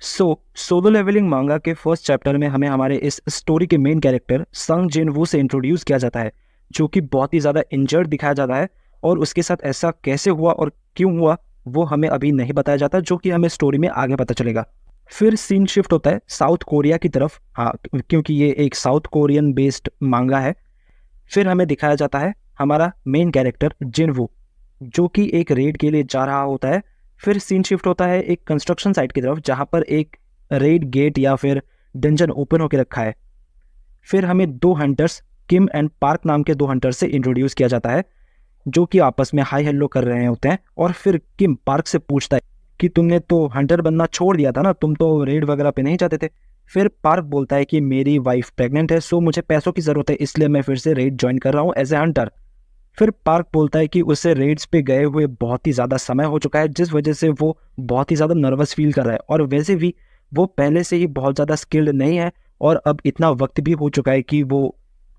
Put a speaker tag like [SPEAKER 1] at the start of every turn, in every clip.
[SPEAKER 1] Solo levelling मांगा के first chapter में हमें हमारे इस स्टोरी के मेन कैरेक्टर संग जिन वू से इंट्रोड्यूस किया जाता है, जो कि बहुत ही ज़्यादा इंजर्ड दिखाया जाता है। और उसके साथ ऐसा कैसे हुआ और क्यों हुआ वो हमें अभी नहीं बताया जाता, जो कि हमें स्टोरी में आगे पता चलेगा। फिर सीन शिफ्ट होता है साउथ कोरिया की तरफ, हाँ, क्योंकि ये एक साउथ कोरियन बेस्ड मांगा है। फिर हमें दिखाया जाता है हमारा मेन कैरेक्टर जिन वू, जो कि एक रेड के लिए जा रहा होता है। फिर सीन शिफ्ट होता है एक कंस्ट्रक्शन साइट की तरफ, जहाँ पर एक रेड गेट या फिर डंजन ओपन होकर रखा है। फिर हमें दो हंटर्स, किम एंड पार्क नाम के दो हंटर्स से इंट्रोड्यूस किया जाता है, जो कि आपस में हाई हेलो कर रहे होते हैं। और फिर किम पार्क से पूछता है कि तुमने तो हंटर बनना छोड़ दिया था ना, तुम तो रेड वगैरह पे नहीं जाते थे। फिर पार्क बोलता है कि मेरी वाइफ प्रेग्नेंट है, सो मुझे पैसों की ज़रूरत है, इसलिए मैं फिर से रेड ज्वाइन कर रहा हूँ एज ए हंटर। फिर पार्क बोलता है कि उसे रेड्स पे गए हुए बहुत ही ज़्यादा समय हो चुका है, जिस वजह से वो बहुत ही ज़्यादा नर्वस फील कर रहा है। और वैसे भी वो पहले से ही बहुत ज़्यादा स्किल्ड नहीं है, और अब इतना वक्त भी हो चुका है कि वो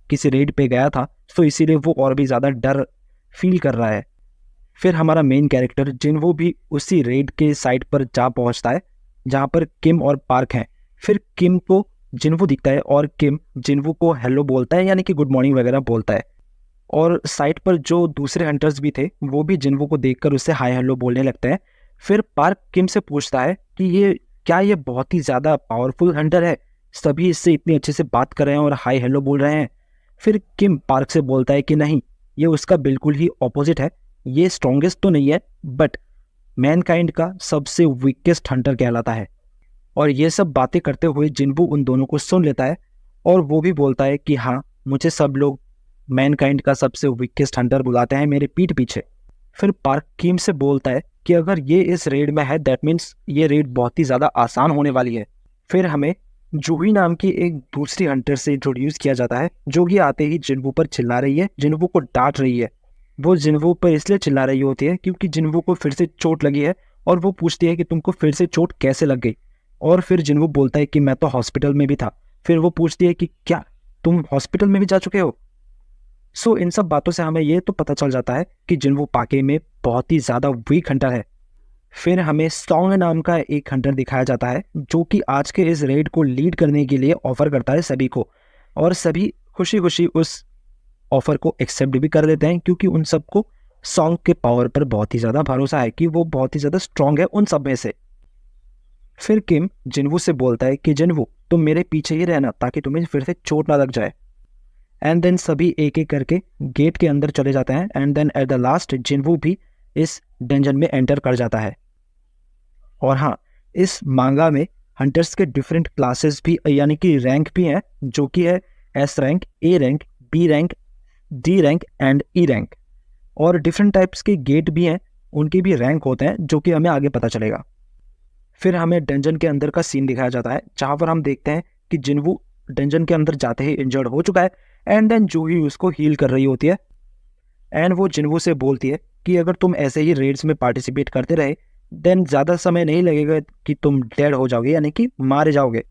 [SPEAKER 1] किसी रेड पे गया था, तो इसीलिए वो और भी ज़्यादा डर फील कर रहा है। फिर हमारा मेन कैरेक्टर जिनवो भी उसी रेड के साइट पर जा पहुंचता है, जहाँ पर किम और पार्क हैं। फिर किम को जिनवो दिखता है और किम जिनवो को हेलो बोलता है, यानी कि गुड मॉर्निंग वगैरह बोलता है। और साइट पर जो दूसरे हंटर्स भी थे वो भी जिनवो को देखकर उससे हाय हेलो बोलने लगते हैं। फिर पार्क किम से पूछता है कि ये बहुत ही ज़्यादा पावरफुल हंटर है, सभी इससे इतनी अच्छे से बात कर रहे हैं और हाय हेलो बोल रहे हैं। फिर किम पार्क से बोलता है कि नहीं, ये उसका बिल्कुल ही ऑपोजिट है, ये स्ट्रॉन्गेस्ट तो नहीं है, बट मैनकाइंड का सबसे वीकेस्ट हंटर कहलाता है। और ये सब बातें करते हुए जिनवो उन दोनों को सुन लेता है, और वो भी बोलता है कि हाँ, मुझे सब लोग मैनकाइंड का सबसे वीकेस्ट हंटर बुलाते हैं मेरे पीठ पीछे। फिर पार्क किम से बोलता है कि अगर ये इस रेड में है, दैट मीन्स ये रेड बहुत ही ज़्यादा आसान होने वाली है। फिर हमें जूही नाम की एक दूसरी हंटर से इंट्रोड्यूस किया जाता है, जो कि आते ही जिनवो पर चिल्ला रही है, जिनवो को डांट रही है। वो जिनवो पर इसलिए चिल्ला रही होती है क्योंकि जिनवो को फिर से चोट लगी है, और वो पूछती है कि तुमको फिर से चोट कैसे लग गई। और फिर जिनवो बोलता है कि मैं तो हॉस्पिटल में भी था। फिर वो पूछती है कि क्या तुम हॉस्पिटल में भी जा चुके हो। इन सब बातों से हमें ये तो पता चल जाता है कि जिनवो पाके में बहुत ही ज़्यादा वीक हंटर है। फिर हमें सॉन्ग नाम का एक हंटर दिखाया जाता है, जो कि आज के इस रेड को लीड करने के लिए ऑफर करता है सभी को, और सभी खुशी खुशी उस ऑफर को एक्सेप्ट भी कर लेते हैं, क्योंकि उन सबको सॉन्ग के पावर पर बहुत ही ज़्यादा भरोसा है कि वो बहुत ही ज़्यादा स्ट्रांग है उन सब में से। फिर किम जिनवो से बोलता है कि जिनवो, तुम मेरे पीछे ही रहना ताकि तुम्हें फिर से चोट ना लग जाए। एंड देन सभी एक एक करके गेट के अंदर चले जाते हैं, and then at the last Jinwoo भी इस डंजन में एंटर कर जाता है। और हाँ, इस मांगा में हंटर्स के डिफरेंट क्लासेस भी, यानी कि रैंक भी हैं, जो कि है S rank, A rank, B rank, D rank and E rank. और डिफरेंट टाइप्स के गेट भी हैं, उनके भी रैंक होते हैं, जो कि हमें आगे पता चलेगा। फिर हमें डंजन के अंदर का सीन दिखाया जाता है, जहाँ पर हम देखते हैं कि जिनवो डंजन के अंदर जाते ही इंजर्ड हो चुका है, एंड देन जूही उसको हील कर रही होती है। एंड वो जिनवो से बोलती है कि अगर तुम ऐसे ही रेड्स में पार्टिसिपेट करते रहे, देन ज़्यादा समय नहीं लगेगा कि तुम डेड हो जाओगे, यानी कि मारे जाओगे।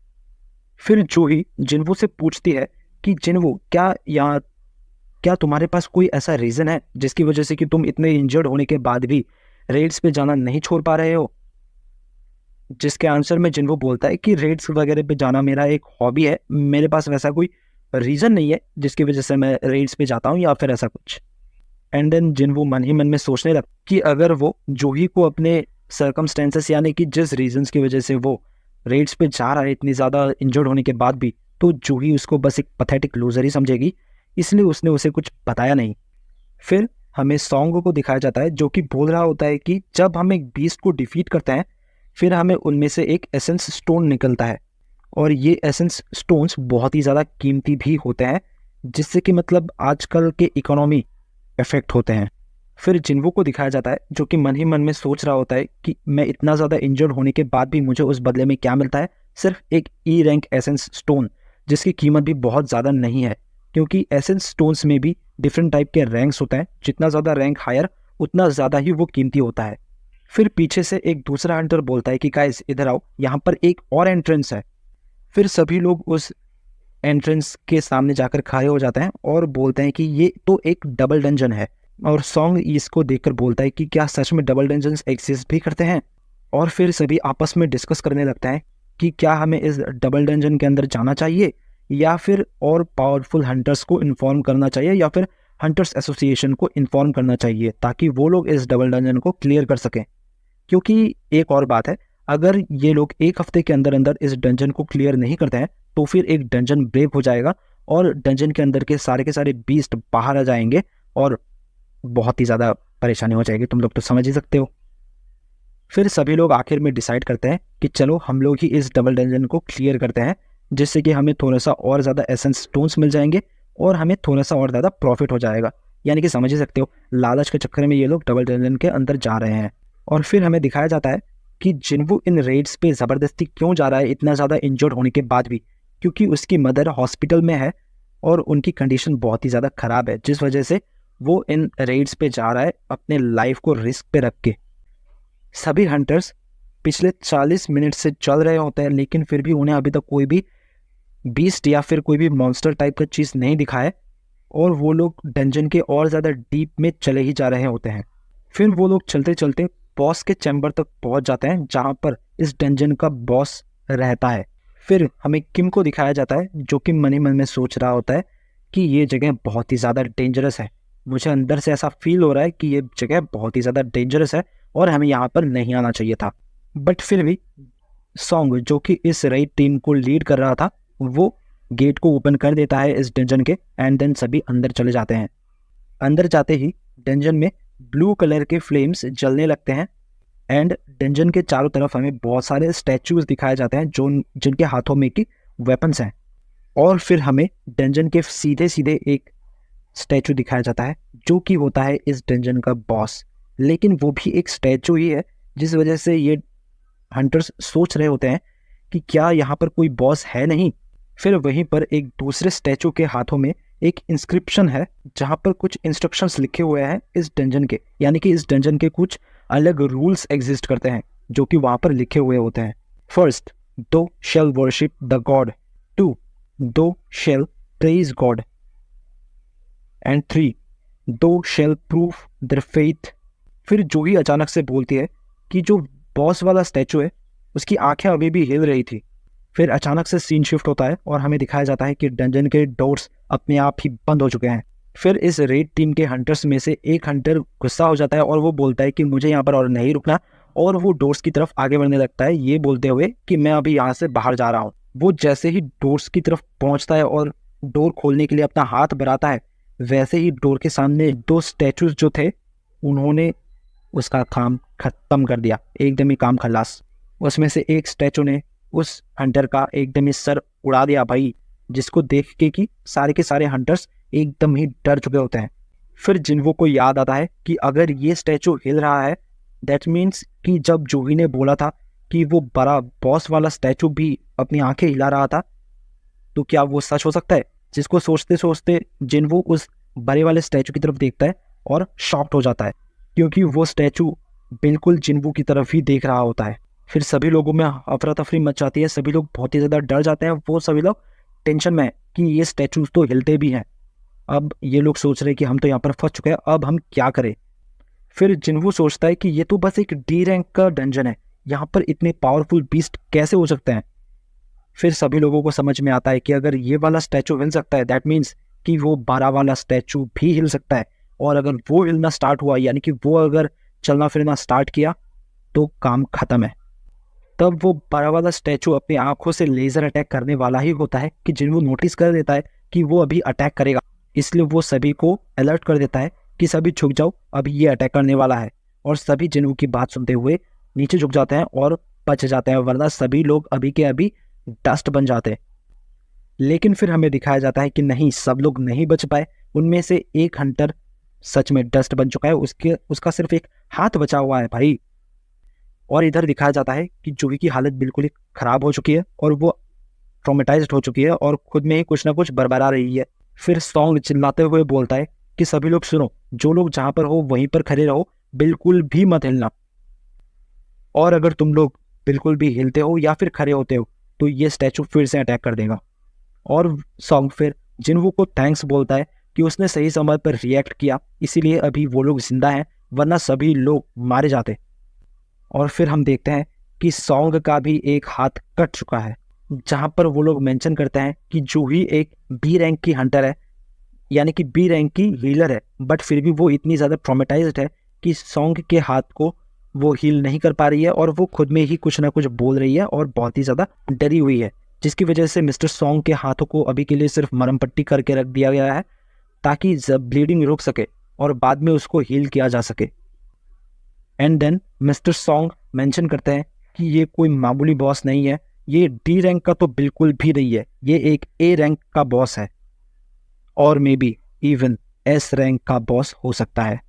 [SPEAKER 1] फिर जूही जिनवो से पूछती है कि जिनवो, क्या तुम्हारे पास कोई ऐसा रीज़न है जिसकी वजह से कि तुम इतने इंजर्ड होने के बाद भी रेड्स पे जाना नहीं छोड़ पा रहे हो। जिसके आंसर में जिनवो बोलता है कि रेड्स वगैरह पे जाना मेरा एक हॉबी है, मेरे पास वैसा कोई रीज़न नहीं है जिसकी वजह से मैं रेड्स पे जाता हूँ या फिर ऐसा कुछ। एंड देन जिनवो मन ही मन में सोचने लगा कि अगर वो जूही को अपने सर्कमस्टेंसेस, यानी कि जिस रीजंस की वजह से वो रेड्स पे जा रहा है इतनी ज़्यादा इंजर्ड होने के बाद भी, तो जूही उसको बस एक पथेटिक लूजर ही समझेगी, इसलिए उसने उसे कुछ बताया नहीं। फिर हमें सॉन्ग को दिखाया जाता है, जो कि बोल रहा होता है कि जब हम एक बीस्ट को डिफीट करते हैं, फिर हमें उनमें से एक एसेंस स्टोन निकलता है, और ये एसेंस स्टोन्स बहुत ही ज़्यादा कीमती भी होते हैं, जिससे कि मतलब आजकल के इकोनॉमी इफेक्ट होते हैं। फिर जिनवो को दिखाया जाता है, जो कि मन ही मन में सोच रहा होता है कि मैं इतना ज़्यादा इंजर्ड होने के बाद भी मुझे उस बदले में क्या मिलता है, सिर्फ एक ई रैंक एसेंस स्टोन, जिसकी कीमत भी बहुत ज़्यादा नहीं है, क्योंकि एसेंस स्टोन्स में भी डिफरेंट टाइप के रैंक्स होते हैं, जितना ज़्यादा रैंक हायर उतना ज़्यादा ही वो कीमती होता है। फिर पीछे से एक दूसरा हंटर बोलता है कि गाइस इधर आओ, यहाँ पर एक और एंट्रेंस है। फिर सभी लोग उस एंट्रेंस के सामने जाकर खड़े हो जाते हैं और बोलते हैं कि ये तो एक डबल डंजन है। और सॉन्ग इसको देखकर बोलता है कि क्या सच में डबल डंजन्स एग्जिस्ट भी करते हैं। और फिर सभी आपस में डिस्कस करने लगते हैं कि क्या हमें इस डबल डंजन के अंदर जाना चाहिए या फिर और पावरफुल हंटर्स को इन्फॉर्म करना चाहिए या फिर हंटर्स एसोसिएशन को इन्फॉर्म करना चाहिए ताकि वो लोग इस डबल डंजन को क्लियर कर सकें। क्योंकि एक और बात है, अगर ये लोग एक हफ्ते के अंदर अंदर इस डंजन को क्लियर नहीं करते हैं तो फिर एक डंजन ब्रेक हो जाएगा और डंजन के अंदर के सारे बीस्ट बाहर आ जाएंगे और बहुत ही ज़्यादा परेशानी हो जाएगी, तुम लोग तो समझ ही सकते हो। फिर सभी लोग आखिर में डिसाइड करते हैं कि चलो हम लोग ही इस डबल डंजन को क्लियर करते हैं, जिससे कि हमें थोड़ा सा और ज़्यादा एसेंस स्टोन्स मिल जाएंगे और हमें थोड़ा सा और ज़्यादा प्रॉफिट हो जाएगा। यानी कि समझ ही सकते हो, लालच के चक्कर में ये लोग डबल डंजन के अंदर जा रहे हैं। और फिर हमें दिखाया जाता है कि जिन्वू इन रेड्स पे ज़बरदस्ती क्यों जा रहा है इतना ज़्यादा इंजर्ड होने के बाद भी, क्योंकि उसकी मदर हॉस्पिटल में है और उनकी कंडीशन बहुत ही ज़्यादा ख़राब है, जिस वजह से वो इन रेड्स पे जा रहा है अपने लाइफ को रिस्क पे रख के। सभी हंटर्स पिछले 40 मिनट से चल रहे होते हैं लेकिन फिर भी उन्हें अभी तक कोई भी बीस्ट या फिर कोई भी मॉन्स्टर टाइप का चीज़ नहीं दिखा है और वो लोग डंजन के और ज़्यादा डीप में चले ही जा रहे होते हैं। फिर वो लोग चलते चलते बॉस के चैम्बर तक पहुंच जाते हैं जहां पर इस डंजन का बॉस रहता है। फिर हमें किम को दिखाया जाता है जो कि मन ही मन में सोच रहा होता है कि ये जगह बहुत ही ज़्यादा डेंजरस है। मुझे अंदर से ऐसा फील हो रहा है कि ये जगह बहुत ही ज़्यादा डेंजरस है और हमें यहाँ पर नहीं आना चाहिए था। बट फिर भी सॉन्ग जो कि इस रेड टीम को लीड कर रहा था वो गेट को ओपन कर देता है इस डंजन के एंड देन सभी अंदर चले जाते हैं। अंदर जाते ही डंजन में ब्लू कलर के फ्लेम्स जलने लगते हैं एंड डंजन के चारों तरफ हमें बहुत सारे स्टैचूज दिखाए जाते हैं जो जिनके हाथों में की वेपन्स हैं। और फिर हमें डंजन के सीधे सीधे एक स्टैचू दिखाया जाता है जो कि होता है इस डंजन का बॉस, लेकिन वो भी एक स्टैचू ही है, जिस वजह से ये हंटर्स सोच रहे होते हैं कि क्या यहाँ पर कोई बॉस है नहीं। फिर वहीं पर एक दूसरे स्टैचू के हाथों में एक इंस्क्रिप्शन है जहाँ पर कुछ इंस्ट्रक्शंस लिखे हुए हैं इस डंजन के, यानी कि इस डंजन के कुछ अलग रूल्स एग्जिस्ट करते हैं जो कि वहाँ पर लिखे हुए होते हैं। फर्स्ट, दो शेल वर्शिप द गॉड, 2 दो शेल प्रेज गॉड एंड 3 दो शेल प्रूफ देयर फेथ। फिर जूही अचानक से बोलती है कि जो बॉस वाला स्टैचू है उसकी आंखें अभी भी हिल रही थी। फिर अचानक से सीन शिफ्ट होता है और हमें दिखाया जाता है कि डंजन के डोर्स अपने आप ही बंद हो चुके हैं। फिर इस रेड टीम के हंटर्स में से एक हंटर गुस्सा हो जाता है और वो बोलता है कि मुझे यहाँ पर और नहीं रुकना, और वो डोर्स की तरफ आगे बढ़ने लगता है ये बोलते हुए कि मैं अभी यहाँ से बाहर जा रहा हूँ। वो जैसे ही डोर्स की तरफ पहुँचता है और डोर खोलने के लिए अपना हाथ बढ़ाता है, वैसे ही डोर के सामने 2 स्टैचूज जो थे उन्होंने उसका काम खत्म कर दिया, एकदम ही काम खलास। उसमें से एक स्टैचू ने उस हंटर का एकदम ही सर उड़ा दिया भाई, जिसको देख के कि सारे के सारे हंटर्स एकदम ही डर चुके होते हैं। फिर जिन्वो को याद आता है कि अगर ये स्टैचू हिल रहा है दैट मीन्स कि जब जूही ने बोला था कि वो बड़ा बॉस वाला स्टैचू भी अपनी आंखें हिला रहा था, तो क्या वो सच हो सकता है। जिसको सोचते सोचते जिन्वो उस बड़े वाले स्टैचू की तरफ देखता है और शॉक्ड हो जाता है क्योंकि वो स्टैचू बिल्कुल जिन्वो की तरफ ही देख रहा होता है। फिर सभी लोगों में अफरा तफरी मच जाती है, सभी लोग बहुत ही ज़्यादा डर जाते हैं। वो सभी लोग टेंशन में है कि ये स्टैचूज तो हिलते भी हैं। अब ये लोग सोच रहे हैं कि हम तो यहाँ पर फंस चुके हैं, अब हम क्या करें। फिर जिन्वो सोचता है कि ये तो बस एक डी रैंक का डंजन है, यहाँ पर इतने पावरफुल बीस्ट कैसे हो सकते हैं। फिर सभी लोगों को समझ में आता है कि अगर ये वाला स्टैचू हिल सकता है दैट मीन्स कि वो 12 वाला स्टैचू भी हिल सकता है, और अगर वो हिलना स्टार्ट हुआ यानी कि वो अगर चलना फिरना स्टार्ट किया तो काम खत्म है। तब वो 12 वाला स्टैचू अपनी आंखों से लेजर अटैक करने वाला ही होता है कि जिन्वो नोटिस कर देता है कि वो अभी अटैक करेगा, इसलिए वो सभी को अलर्ट कर देता है कि सभी झुक जाओ, अभी ये अटैक करने वाला है। और सभी जिन्वो की बात सुनते हुए नीचे झुक जाते हैं और बच जाते हैं, वरना सभी लोग अभी के अभी डस्ट बन जाते हैं। लेकिन फिर हमें दिखाया जाता है कि नहीं, सब लोग नहीं बच पाए। उनमें से एक हंटर सच में डस्ट बन चुका है, उसका सिर्फ एक हाथ बचा हुआ है भाई। और इधर दिखाया जाता है कि जूही की हालत बिल्कुल ही खराब हो चुकी है और वो ट्रॉमेटाइज्ड हो चुकी है और खुद में ही कुछ ना कुछ बरबरा रही है। फिर सॉन्ग चिल्लाते हुए बोलता है कि सभी लोग सुनो, जो लोग जहां पर हो वहीं पर खड़े रहो, बिल्कुल भी मत हिलना, और अगर तुम लोग बिल्कुल भी हिलते हो या फिर खड़े होते हो तो ये स्टैचू फिर से अटैक कर देगा। और सॉन्ग फिर जिन्वो को थैंक्स बोलता है कि उसने सही समय पर रिएक्ट किया, इसीलिए अभी वो लोग जिंदा हैं, वरना सभी लोग मारे जाते। और फिर हम देखते हैं कि सॉन्ग का भी एक हाथ कट चुका है, जहाँ पर वो लोग मेंशन करते हैं कि जूही एक बी रैंक की हंटर है, यानी कि बी रैंक की हीलर है, बट फिर भी वो इतनी ज़्यादा ट्रॉमेटाइज्ड है कि सॉन्ग के हाथ को वो हील नहीं कर पा रही है और वो खुद में ही कुछ ना कुछ बोल रही है और बहुत ही ज़्यादा डरी हुई है, जिसकी वजह से मिस्टर सॉन्ग के हाथों को अभी के लिए सिर्फ मरहम पट्टी करके रख दिया गया है ताकि ब्लीडिंग रुक सके और बाद में उसको हील किया जा सके। And then mister Song mention करते हैं कि ये कोई मामूली बॉस नहीं है, ये डी रैंक का तो बिल्कुल भी नहीं है, ये एक ए रैंक का बॉस है और may be even S rank का बॉस हो सकता है।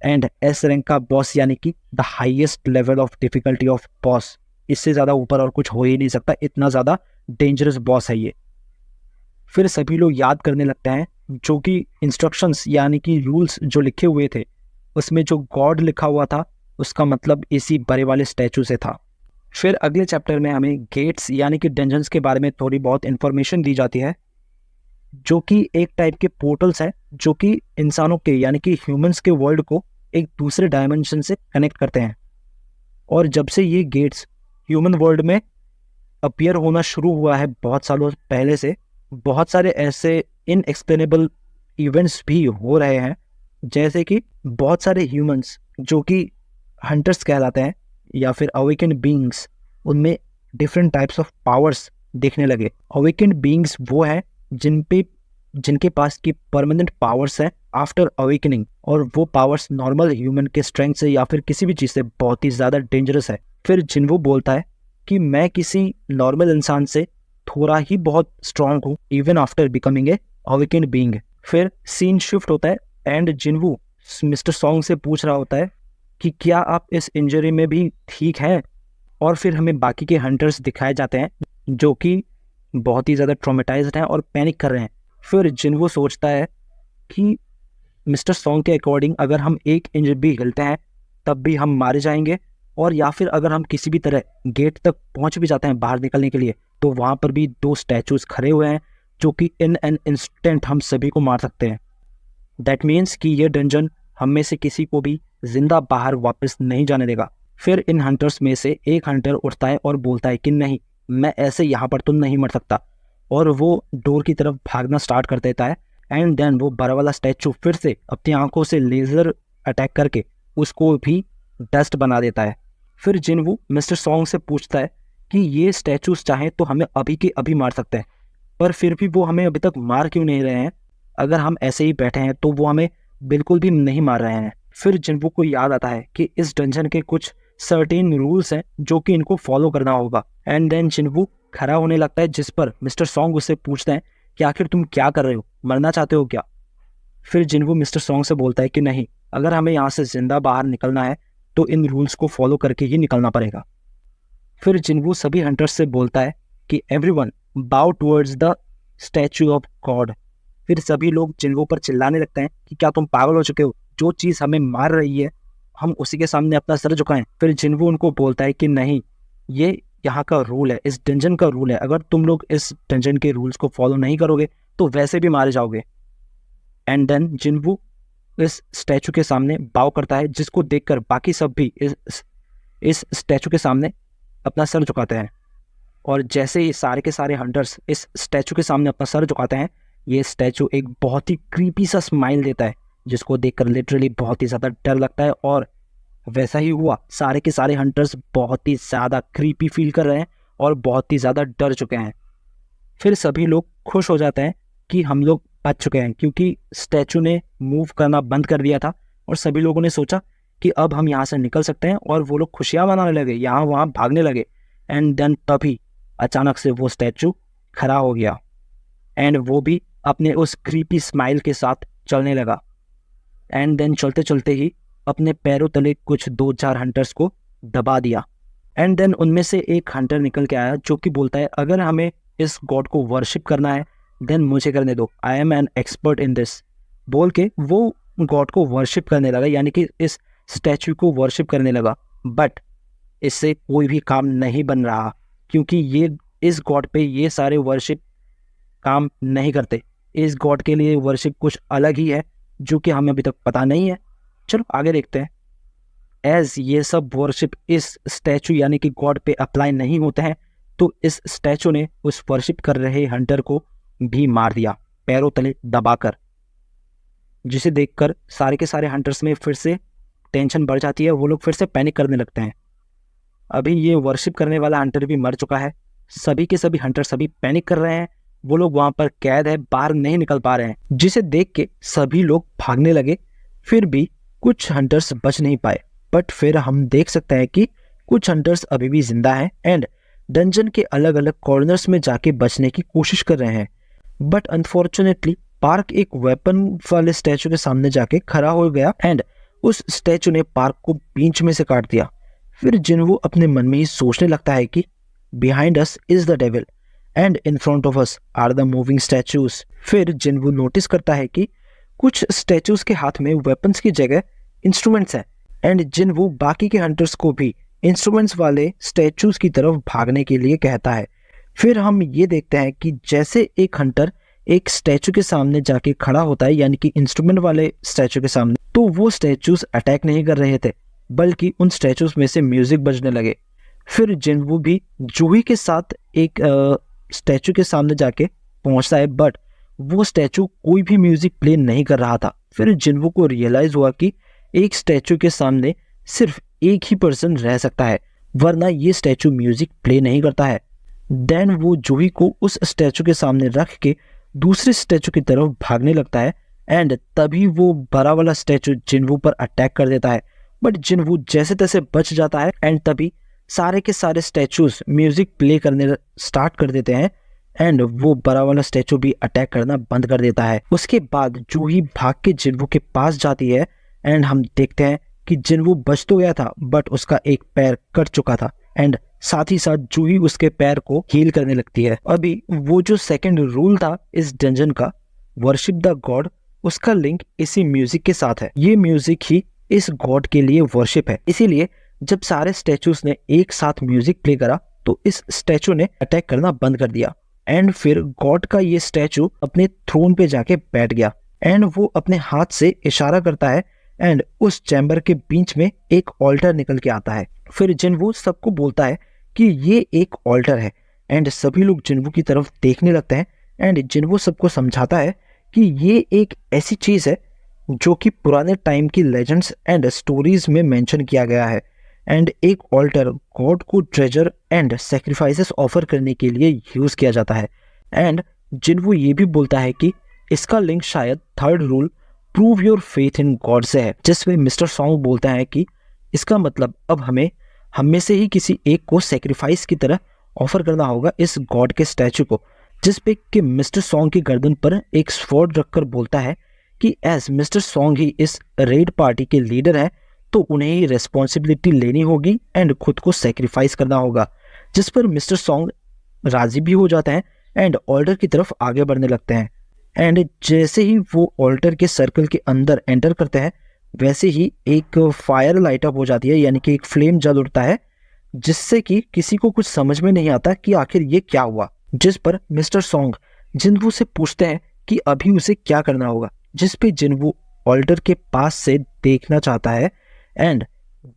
[SPEAKER 1] एंड एस रैंक का बॉस यानी कि the highest level of difficulty of boss, इससे ज़्यादा ऊपर और कुछ हो ही नहीं सकता, इतना ज़्यादा डेंजरस बॉस है ये। फिर सभी लोग याद करने लगते हैं जो कि इंस्ट्रक्शंस यानी कि रूल्स जो लिखे हुए थे उसमें जो गॉड लिखा हुआ था उसका मतलब इसी बड़े वाले स्टैचू से था। फिर अगले चैप्टर में हमें गेट्स यानी कि डंजन्स के बारे में थोड़ी बहुत इन्फॉर्मेशन दी जाती है, जो कि एक टाइप के पोर्टल्स हैं जो कि इंसानों के यानी कि ह्यूमंस के वर्ल्ड को एक दूसरे डायमेंशन से कनेक्ट करते हैं। और जब से ये गेट्स ह्यूमन वर्ल्ड में अपीयर होना शुरू हुआ है बहुत सालों पहले से, बहुत सारे ऐसे इनएक्सप्लेनेबल इवेंट्स भी हो रहे हैं, जैसे कि बहुत सारे ह्यूमंस जो कि हंटर्स कहलाते हैं या फिर अवेकेंड बीइंग्स, उनमें डिफरेंट टाइप्स ऑफ पावर्स देखने लगे। अवेकेंड बीइंग्स वो हैं जिनके पास की परमानेंट पावर्स हैं आफ्टर अवेकनिंग, और वो पावर्स नॉर्मल ह्यूमन के स्ट्रेंथ से या फिर किसी भी चीज़ से बहुत ही ज़्यादा डेंजरस है। फिर जिन्वो बोलता है कि मैं किसी नॉर्मल इंसान से थोड़ा ही बहुत स्ट्रांग हूँ even after becoming a awakened being. फिर सीन शिफ्ट होता है एंड जिन्वो मिस्टर सॉन्ग से पूछ रहा होता है कि क्या आप इस इंजरी में भी ठीक हैं, और फिर हमें बाकी के हंटर्स दिखाए जाते हैं जो कि बहुत ही ज़्यादा ट्रॉमेटाइज्ड हैं और पैनिक कर रहे हैं। फिर जिन्वो सोचता है कि मिस्टर सॉन्ग के अकॉर्डिंग अगर हम 1 इंच भी हिलते हैं तब भी हम मारे जाएंगे, और या फिर अगर हम किसी भी तरह गेट तक पहुंच भी जाते हैं बाहर निकलने के लिए तो वहाँ पर भी 2 स्टैचूज खड़े हुए हैं जो कि इन एन इंस्टेंट हम सभी को मार सकते हैं। दैट मीन्स कि ये डंजन हम में से किसी को भी जिंदा बाहर वापस नहीं जाने देगा। फिर इन हंटर्स में से एक हंटर उठता है और बोलता है कि नहीं, मैं ऐसे यहाँ पर तो नहीं मर सकता, और वो डोर की तरफ भागना स्टार्ट कर देता है। एंड देन वो बड़ा वाला स्टैचू फिर से अपनी आंखों से लेज़र अटैक करके उसको भी डस्ट बना देता है। फिर जिन्वो मिस्टर सॉन्ग से पूछता है कि ये स्टैचूज चाहें तो हमें अभी के अभी मार सकते हैं, पर फिर भी वो हमें अभी तक मार क्यों नहीं रहे हैं? अगर हम ऐसे ही बैठे हैं तो वो हमें बिल्कुल भी नहीं मार रहे हैं। फिर जिन्वो को याद आता है कि इस डंजन के कुछ सर्टेन रूल्स हैं जो कि इनको फॉलो करना होगा। एंड देन जिन्वो खड़ा होने लगता है, जिस पर मिस्टर सॉन्ग उससे पूछते हैं कि आखिर तुम क्या कर रहे हो, मरना चाहते हो क्या? फिर जिन्वो मिस्टर सॉन्ग से बोलता है कि नहीं, अगर हमें यहाँ से जिंदा बाहर निकलना है तो इन रूल्स को फॉलो करके ही निकलना पड़ेगा। फिर जिन्वो सभी हंटर्स से बोलता है कि एवरीवन बाउ towards the statue of God. फिर सभी लोग जिन्वो पर चिल्लाने लगते हैं कि क्या तुम पागल हो चुके हो, जो चीज़ हमें मार रही है हम उसी के सामने अपना सर झुकाएं? फिर जिन्वो उनको बोलता है कि नहीं, ये यहाँ का रूल है, इस डंजन का रूल है, अगर तुम लोग इस डंजन के रूल्स को फॉलो नहीं करोगे तो वैसे भी मारे जाओगे। एंड देन जिन्वो इस स्टैचू के सामने बाव करता है, जिसको देखकर बाकी सब भी इस स्टैचू के सामने अपना सर झुकाते हैं। और जैसे ही सारे के सारे हंटर्स इस स्टैचू के सामने अपना सर झुकाते हैं, ये स्टैचू एक बहुत ही क्रीपी सा स्माइल देता है, जिसको देखकर लिटरली बहुत ही ज़्यादा डर लगता है। और वैसा ही हुआ, सारे के सारे हंटर्स बहुत ही ज़्यादा क्रीपी फील कर रहे हैं और बहुत ही ज़्यादा डर चुके हैं। फिर सभी लोग खुश हो जाते हैं कि हम लोग बच चुके हैं, क्योंकि स्टैचू ने मूव करना बंद कर दिया था और सभी लोगों ने सोचा कि अब हम यहाँ से निकल सकते हैं, और वो लोग खुशियाँ मनाने लगे, यहाँ वहाँ भागने लगे। एंड देन तभी अचानक से वो स्टैचू खड़ा हो गया एंड वो भी अपने उस क्रीपी स्माइल के साथ चलने लगा। एंड देन चलते चलते ही अपने पैरों तले कुछ 2-4 हंटर्स को दबा दिया। एंड देन उनमें से एक हंटर निकल के आया जो कि बोलता है अगर हमें इस गॉड को वर्शिप करना है देन मुझे करने दो, I am an expert in this. बोल के वो गॉड को वर्शिप करने लगा, यानी कि इस स्टैचू को वर्शिप करने लगा। बट इससे कोई भी काम नहीं बन रहा, क्योंकि ये इस गॉड पे ये सारे वर्शिप काम नहीं करते। इस गॉड के लिए वर्शिप कुछ अलग ही है जो कि हमें अभी तक पता नहीं है। चलो आगे देखते हैं। एज ये सब वर्शिप इस स्टैचू यानी कि गॉड पे अप्लाई नहीं होते हैं, तो इस स्टैचू ने उस वर्शिप कर रहे हंटर को भी मार दिया पैरों तले दबाकर, जिसे देखकर सारे के सारे हंटर्स में फिर से टेंशन बढ़ जाती है। वो लोग फिर से पैनिक करने लगते हैं। अभी ये वर्शिप करने वाला हंटर भी मर चुका है। सभी के सभी हंटर सभी पैनिक कर रहे हैं। वो लोग वहां पर कैद है, बाहर नहीं निकल पा रहे हैं, जिसे देख के सभी लोग भागने लगे। फिर भी कुछ हंटर्स बच नहीं पाए, बट फिर हम देख सकते हैं कि कुछ हंटर्स अभी भी जिंदा हैं एंड डंजन के अलग अलग कॉर्नर्स में जाके बचने की कोशिश कर रहे हैं। बट अनफॉर्चुनेटली पार्क एक वेपन वाले स्टैचू के सामने जाके खड़ा हो गया एंड उस स्टैचू ने पार्क को बीच में से काट दिया। फिर जिनवू अपने मन में ही सोचने लगता है कि behind us is the devil and in front of us are the moving statues. फिर जिनवू नोटिस करता है कि कुछ स्टैचूज के हाथ में वेपन्स की जगह इंस्ट्रूमेंट्स हैं एंड जिनवू बाकी के हंटर्स को भी इंस्ट्रूमेंट्स वाले स्टैचूज की तरफ भागने के लिए कहता है। फिर हम ये देखते हैं कि जैसे एक हंटर एक स्टैचू के सामने जाके खड़ा होता है, यानी कि इंस्ट्रूमेंट वाले स्टैचू के सामने, तो वो स्टैचूज अटैक नहीं कर रहे थे, बल्कि उन स्टैचूज में से म्यूजिक बजने लगे। फिर जिनवू भी जूही के साथ एक स्टैचू के सामने जाके पहुंचता है, बट वो स्टैचू कोई भी म्यूजिक प्ले नहीं कर रहा था। फिर जिनवू को रियलाइज हुआ कि एक स्टैचू के सामने सिर्फ एक ही पर्सन रह सकता है, वरना ये स्टैचू म्यूजिक प्ले नहीं करता है। देन वो जूही को उस स्टैचू के सामने रख के दूसरे स्टैचू की तरफ भागने लगता है एंड तभी वो बड़ा वाला स्टैचू जिनवू पर अटैक कर देता है। बट जिनवू जैसे तैसे बच जाता है एंड तभी सारे के सारे स्टैचूज म्यूजिक प्ले करने स्टार्ट कर देते हैं एंड वो बड़ा वाला स्टैचू भी अटैक करना बंद कर देता है। उसके बाद जूही भाग के जिनवू के पास जाती है एंड हम देखते हैं कि जिनवू बच तो गया था, बट उसका एक पैर कट चुका था एंड साथ ही साथ जूही उसके पैर को हील करने लगती है। अभी वो जो सेकंड रूल था इस डंजन का, वर्शिप द गॉड, उसका लिंक इसी म्यूजिक के साथ है। ये म्यूजिक ही इस गॉड के लिए वर्शिप है। इसीलिए जब सारे स्टैचूज ने एक साथ म्यूजिक प्ले करा तो इस स्टैचू ने अटैक करना बंद कर दिया एंड फिर गॉड का ये स्टैचू अपने थ्रोन पे जाके बैठ गया एंड वो अपने हाथ से इशारा करता है एंड उस चैम्बर के बीच में एक ऑल्टर निकल के आता है। फिर जिनवू सबको बोलता है कि ये एक ऑल्टर है एंड सभी लोग जिनवू की तरफ देखने लगते हैं एंड जिनवू सबको समझाता है कि ये एक ऐसी चीज है जो कि पुराने टाइम की लेजेंड्स एंड स्टोरीज में मेंशन किया गया है एंड एक ऑल्टर गॉड को ट्रेजर एंड सैक्रिफाइसेस ऑफर करने के लिए यूज किया जाता है। एंड जिनवू ये भी बोलता है कि इसका लिंक शायद third rule prove your faith in God से है, जिसमें मिस्टर सॉन्ग बोलता है कि इसका मतलब अब हमें हम में से ही किसी एक को सेक्रीफाइस की तरह ऑफर करना होगा इस गॉड के स्टैचू को, जिस पे कि मिस्टर सॉन्ग की गर्दन पर एक स्वॉर्ड रखकर बोलता है कि एज मिस्टर सॉन्ग ही इस रेड पार्टी के लीडर हैं तो उन्हें ही रेस्पॉन्सिबिलिटी लेनी होगी एंड खुद को सेक्रीफाइस करना होगा। जिस पर मिस्टर सॉन्ग राजी भी हो जाते हैं एंड ऑर्डर की तरफ आगे बढ़ने लगते हैं एंड जैसे ही वो ऑल्टर के सर्कल के अंदर एंटर करते हैं वैसे ही एक फायर लाइट अप हो जाती है, यानी कि एक फ्लेम जल उठता है, जिससे कि किसी को कुछ समझ में नहीं आता कि आखिर ये क्या हुआ। जिस पर मिस्टर सॉन्ग जिनवू से पूछते हैं कि अभी उसे क्या करना होगा, जिस पे जिनवू ऑल्टर के पास से देखना चाहता है एंड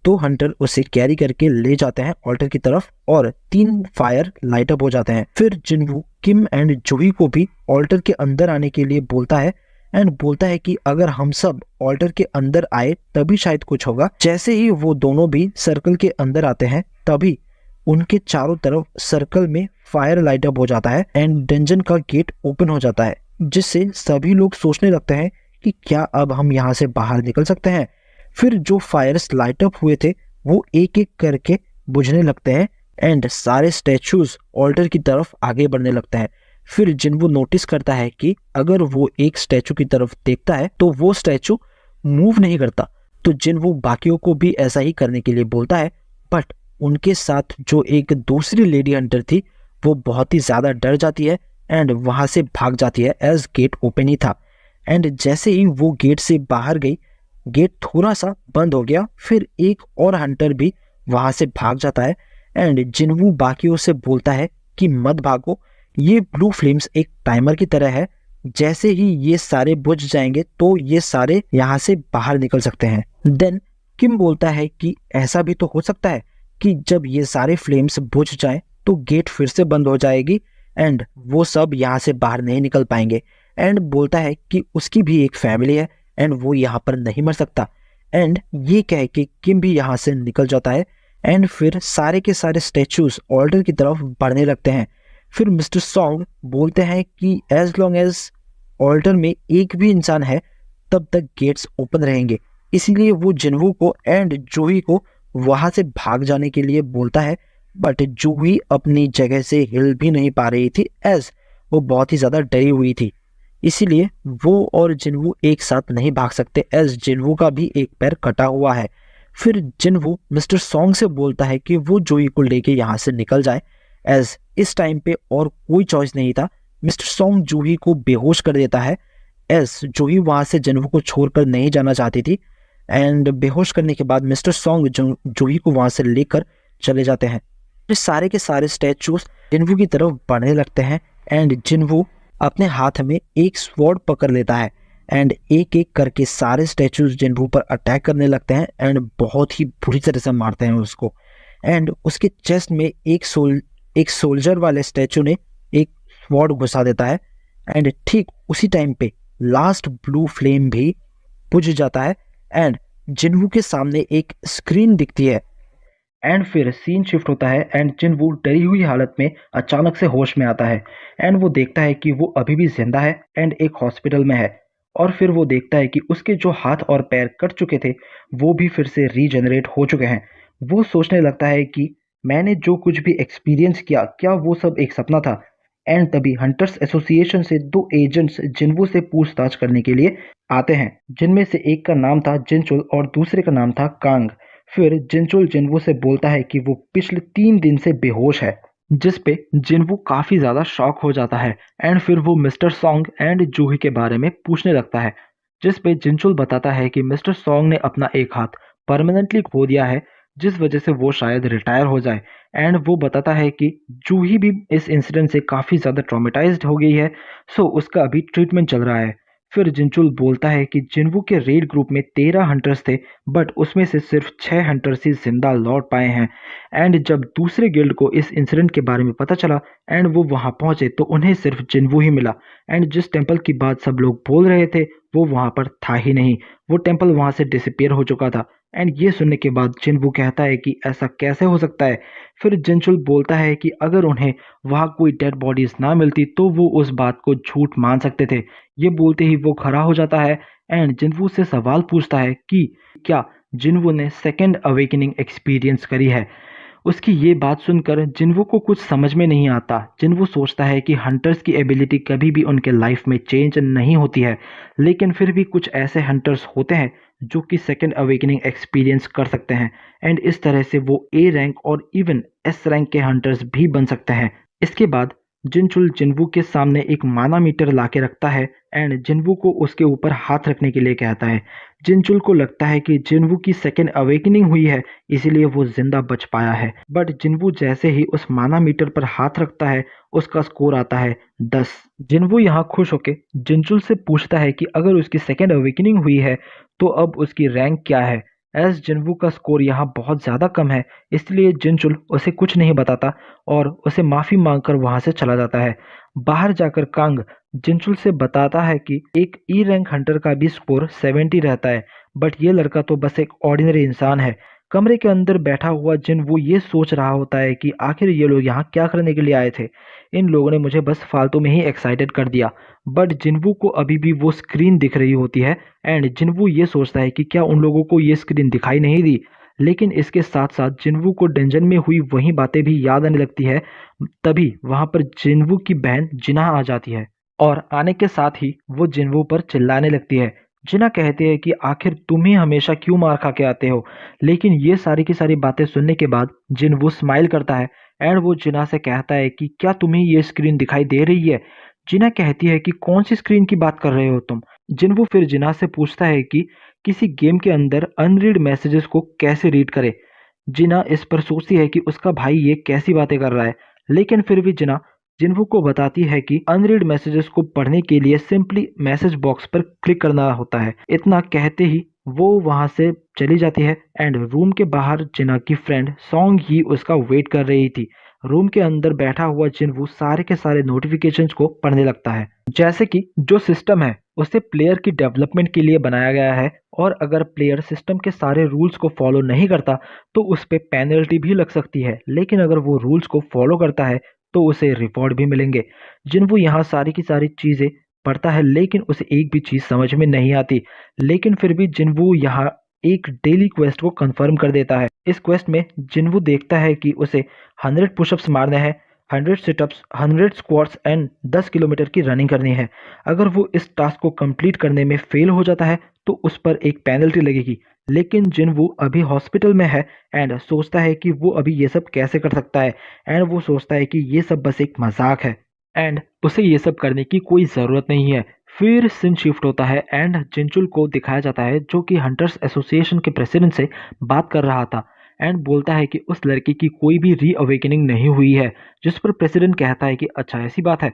[SPEAKER 1] दो हंटर उसे कैरी करके ले जाते हैं ऑल्टर की तरफ और 3 फायर लाइट अप हो जाते हैं। फिर जिनवू किम एंड जूही को भी ऑल्टर के अंदर आने के लिए बोलता है एंड बोलता है कि अगर हम सब ऑल्टर के अंदर आए तभी शायद कुछ होगा। जैसे ही वो दोनों भी सर्कल के अंदर आते हैं तभी उनके चारों तरफ सर्कल में फायर लाइट अप हो जाता है एंड डंजन का गेट ओपन हो जाता है, जिससे सभी लोग सोचने लगते हैं कि क्या अब हम यहाँ से बाहर निकल सकते हैं। फिर जो फायर्स लाइट अप हुए थे वो एक एक करके बुझने लगते हैं एंड सारे स्टैचूज ऑल्टर की तरफ आगे बढ़ने लगते हैं। फिर जिनवू नोटिस करता है कि अगर वो एक स्टैचू की तरफ देखता है तो वो स्टैचू मूव नहीं करता, तो जिनवू बाकियों को भी ऐसा ही करने के लिए बोलता है। बट उनके साथ जो एक दूसरी लेडी हंटर थी वो बहुत ही ज़्यादा डर जाती है एंड वहाँ से भाग जाती है एज गेट ओपन ही था एंड जैसे ही वो गेट से बाहर गई गेट थोड़ा सा बंद हो गया। फिर एक और हंटर भी वहाँ से भाग जाता है एंड जिनवू बाकियों से बोलता है कि मत भागो, ये ब्लू फ्लेम्स एक टाइमर की तरह है, जैसे ही ये सारे बुझ जाएंगे तो ये सारे यहाँ से बाहर निकल सकते हैं। देन किम बोलता है कि ऐसा भी तो हो सकता है कि जब ये सारे फ्लेम्स बुझ जाएं तो गेट फिर से बंद हो जाएगी एंड वो सब यहाँ से बाहर नहीं निकल पाएंगे। एंड बोलता है कि उसकी भी एक फैमिली है एंड वो यहाँ पर नहीं मर सकता। एंड ये कह के किम भी यहाँ से निकल जाता है एंड फिर सारे के सारे स्टैचूज ऑल्टर की तरफ बढ़ने लगते हैं। फिर मिस्टर सॉन्ग बोलते हैं कि एज लॉन्ग एज ऑल्टर में एक भी इंसान है तब तक गेट्स ओपन रहेंगे। इसीलिए वो जिन्वू को एंड जूही को वहां से भाग जाने के लिए बोलता है, बट जूही अपनी जगह से हिल भी नहीं पा रही थी एज वो बहुत ही ज़्यादा डरी हुई थी। इसीलिए वो और जिन्वू एक साथ नहीं भाग सकते एज जिन्वू का भी एक पैर कटा हुआ है। फिर जिन्वू मिस्टर सॉन्ग से बोलता है कि वो जूही को लेके यहाँ से निकल जाए एज इस टाइम पे और कोई चॉइस नहीं था। मिस्टर सॉन्ग जूही को बेहोश कर देता है एज जूही वहाँ से जिन्वू को छोड़कर नहीं जाना चाहती थी। एंड बेहोश करने के बाद मिस्टर सॉन्ग जूही को वहाँ से लेकर चले जाते हैं। फिर सारे के सारे स्टैचूज जिन्वू की तरफ बढ़ने लगते हैं एंड जिन्वू अपने हाथ में एक स्वॉर्ड पकड़ लेता है एंड एक एक करके सारे स्टैचूज जिन्वू पर अटैक करने लगते हैं एंड बहुत ही बुरी तरह से मारते हैं उसको। एंड उसके चेस्ट में एक सोल्जर वाले स्टैचू ने एक स्वॉर्ड घुसा देता है एंड ठीक उसी टाइम पे लास्ट ब्लू फ्लेम भी बुझ जाता है एंड जिन्वू के सामने एक स्क्रीन दिखती है। एंड फिर सीन शिफ्ट होता है एंड जिन्वू डरी हुई हालत में अचानक से होश में आता है एंड वो देखता है कि वो अभी भी जिंदा है एंड एक हॉस्पिटल में है। और फिर वो देखता है कि उसके जो हाथ और पैर कट चुके थे वो भी फिर से रीजनरेट हो चुके हैं। वो सोचने लगता है कि मैंने जो कुछ भी एक्सपीरियंस किया क्या वो सब एक सपना था। एंड तभी हंटर्स एसोसिएशन से दो एजेंट्स जिन्वू से पूछताछ करने के लिए आते हैं, जिनमें से एक का नाम था जिनचुल और दूसरे का नाम था कांग। फिर जिनचुल जिन्वू से बोलता है कि वो पिछले 3 दिन से बेहोश है, जिस पे जिन्वू काफी ज्यादा शॉक हो जाता है एंड फिर वो मिस्टर सॉन्ग एंड जूही के बारे में पूछने लगता है, जिस पे जिनचुल बताता है कि मिस्टर सॉन्ग ने अपना एक हाथ परमानेंटली खो दिया है जिस वजह से वो शायद रिटायर हो जाए। एंड वो बताता है कि जूही भी इस इंसिडेंट से काफ़ी ज़्यादा ट्रॉमेटाइज्ड हो गई है, सो उसका अभी ट्रीटमेंट चल रहा है। फिर जिनचुल बोलता है कि जिन्वू के रेड ग्रुप में 13 हंटर्स थे बट उसमें से सिर्फ 6 हंटर्स ही जिंदा लौट पाए हैं। एंड जब दूसरे गिल्ड को इस इंसिडेंट के बारे में पता चला एंड वो वहाँ पहुँचे तो उन्हें सिर्फ जिन्वू ही मिला एंड जिस टेम्पल की बात सब लोग बोल रहे थे वो वहाँ पर था ही नहीं, वो टेम्पल वहाँ से डिसअपियर हो चुका था। एंड ये सुनने के बाद जिन्वू कहता है कि ऐसा कैसे हो सकता है। फिर जिनचुल बोलता है कि अगर उन्हें वहाँ कोई डेड बॉडीज ना मिलती तो वो उस बात को झूठ मान सकते थे। ये बोलते ही वो खड़ा हो जाता है एंड जिन्वू से सवाल पूछता है कि क्या जिन्वू ने सेकेंड अवेकनिंग एक्सपीरियंस करी है। उसकी ये बात सुनकर जिन्वू को कुछ समझ में नहीं आता। जिन्वू सोचता है कि हंटर्स की एबिलिटी कभी भी उनके लाइफ में चेंज नहीं होती है, लेकिन फिर भी कुछ ऐसे हंटर्स होते हैं जो कि सेकेंड अवेकनिंग एक्सपीरियंस कर सकते हैं एंड इस तरह से वो ए रैंक और इवन एस रैंक के हंटर्स भी बन सकते हैं। इसके बाद जिनचुल जिन्वू के सामने एक माना मीटर ला के रखता है एंड जिन्वू को उसके ऊपर हाथ रखने के लिए कहता है। जिनचुल को लगता है कि जिन्वू की सेकेंड अवेकनिंग हुई है इसीलिए वो जिंदा बच पाया है, बट जिन्वू जैसे ही उस माना मीटर पर हाथ रखता है उसका स्कोर आता है 10। जिन्वू यहाँ खुश होके जिनचुल से पूछता है कि अगर उसकी सेकेंड अवेकनिंग हुई है तो अब उसकी रैंक क्या है। एस जिन्वू का स्कोर यहाँ बहुत ज़्यादा कम है इसलिए जिनचुल उसे कुछ नहीं बताता और उसे माफ़ी मांगकर वहाँ से चला जाता है। बाहर जाकर कांग जिनचुल से बताता है कि एक ई रैंक हंटर का भी स्कोर 70 रहता है, बट ये लड़का तो बस एक ऑर्डिनरी इंसान है। कमरे के अंदर बैठा हुआ जिन्वू ये सोच रहा होता है कि आखिर ये लोग यहाँ क्या करने के लिए आए थे, इन लोगों ने मुझे बस फालतू में ही एक्साइटेड कर दिया। बट जिन्वू को अभी भी वो स्क्रीन दिख रही होती है एंड जिन्वू ये सोचता है कि क्या उन लोगों को ये स्क्रीन दिखाई नहीं दी। लेकिन इसके साथ साथ जिन्वू को डंजन में हुई वही बातें भी याद आने लगती है। तभी वहां पर जिन्वू की बहन जिना आ जाती है और आने के साथ ही वो जिन्वू पर चिल्लाने लगती है। जिना कहते हैं कि आखिर तुम ही हमेशा क्यों मार खा के आते हो। लेकिन ये सारी की सारी बातें सुनने के बाद जिन्वू स्माइल करता है एंड वो जिना से कहता है कि क्या तुम्हें ये स्क्रीन दिखाई दे रही है। जिना कहती है कि कौन सी स्क्रीन की बात कर रहे हो तुम। जिन्वू फिर जिना से पूछता है कि किसी गेम के अंदर अनरीड मैसेजेस को कैसे रीड करे। जिना इस पर सोचती है कि उसका भाई ये कैसी बातें कर रहा है, लेकिन फिर भी जिना जिन्वू को बताती है कि अनरीड मैसेजेस को पढ़ने के लिए सिंपली मैसेज बॉक्स पर क्लिक करना होता है। इतना कहते ही वो वहाँ से चली जाती है एंड रूम के बाहर जिना की फ्रेंड सॉन्ग ही उसका वेट कर रही थी। रूम के अंदर बैठा हुआ जिनवू सारे के सारे नोटिफिकेशंस को पढ़ने लगता है। जैसे कि जो सिस्टम है उसे प्लेयर की डेवलपमेंट के लिए बनाया गया है और अगर प्लेयर सिस्टम के सारे रूल्स को फॉलो नहीं करता तो उस पे पेनल्टी भी लग सकती है, लेकिन अगर वो रूल्स को फॉलो करता है तो उसे रिवॉर्ड भी मिलेंगे। जिनवू यहाँ सारी की सारी चीज़ें पढ़ता है लेकिन उसे एक भी चीज़ समझ में नहीं आती, लेकिन फिर भी जिनवू यहाँ एक डेली क्वेस्ट को कंफर्म कर देता है। इस क्वेस्ट में जिनवू देखता है कि उसे 100 पुशअप्स मारने हैं, 100 सिटअप्स, 100 स्क्वाट्स एंड 10 किलोमीटर की रनिंग करनी है। अगर वो इस टास्क को कंप्लीट करने में फेल हो जाता है तो उस पर एक पेनल्टी लगेगी, लेकिन जिनवू अभी हॉस्पिटल में है एंड सोचता है कि वो अभी ये सब कैसे कर सकता है एंड वो सोचता है कि ये सब बस एक मजाक है एंड उसे ये सब करने की कोई ज़रूरत नहीं है। फिर सीन शिफ्ट होता है एंड जिनचुल को दिखाया जाता है जो कि हंटर्स एसोसिएशन के प्रेसिडेंट से बात कर रहा था एंड बोलता है कि उस लड़की की कोई भी री अवेकनिंग नहीं हुई है, जिस पर प्रेसिडेंट कहता है कि अच्छा ऐसी बात है,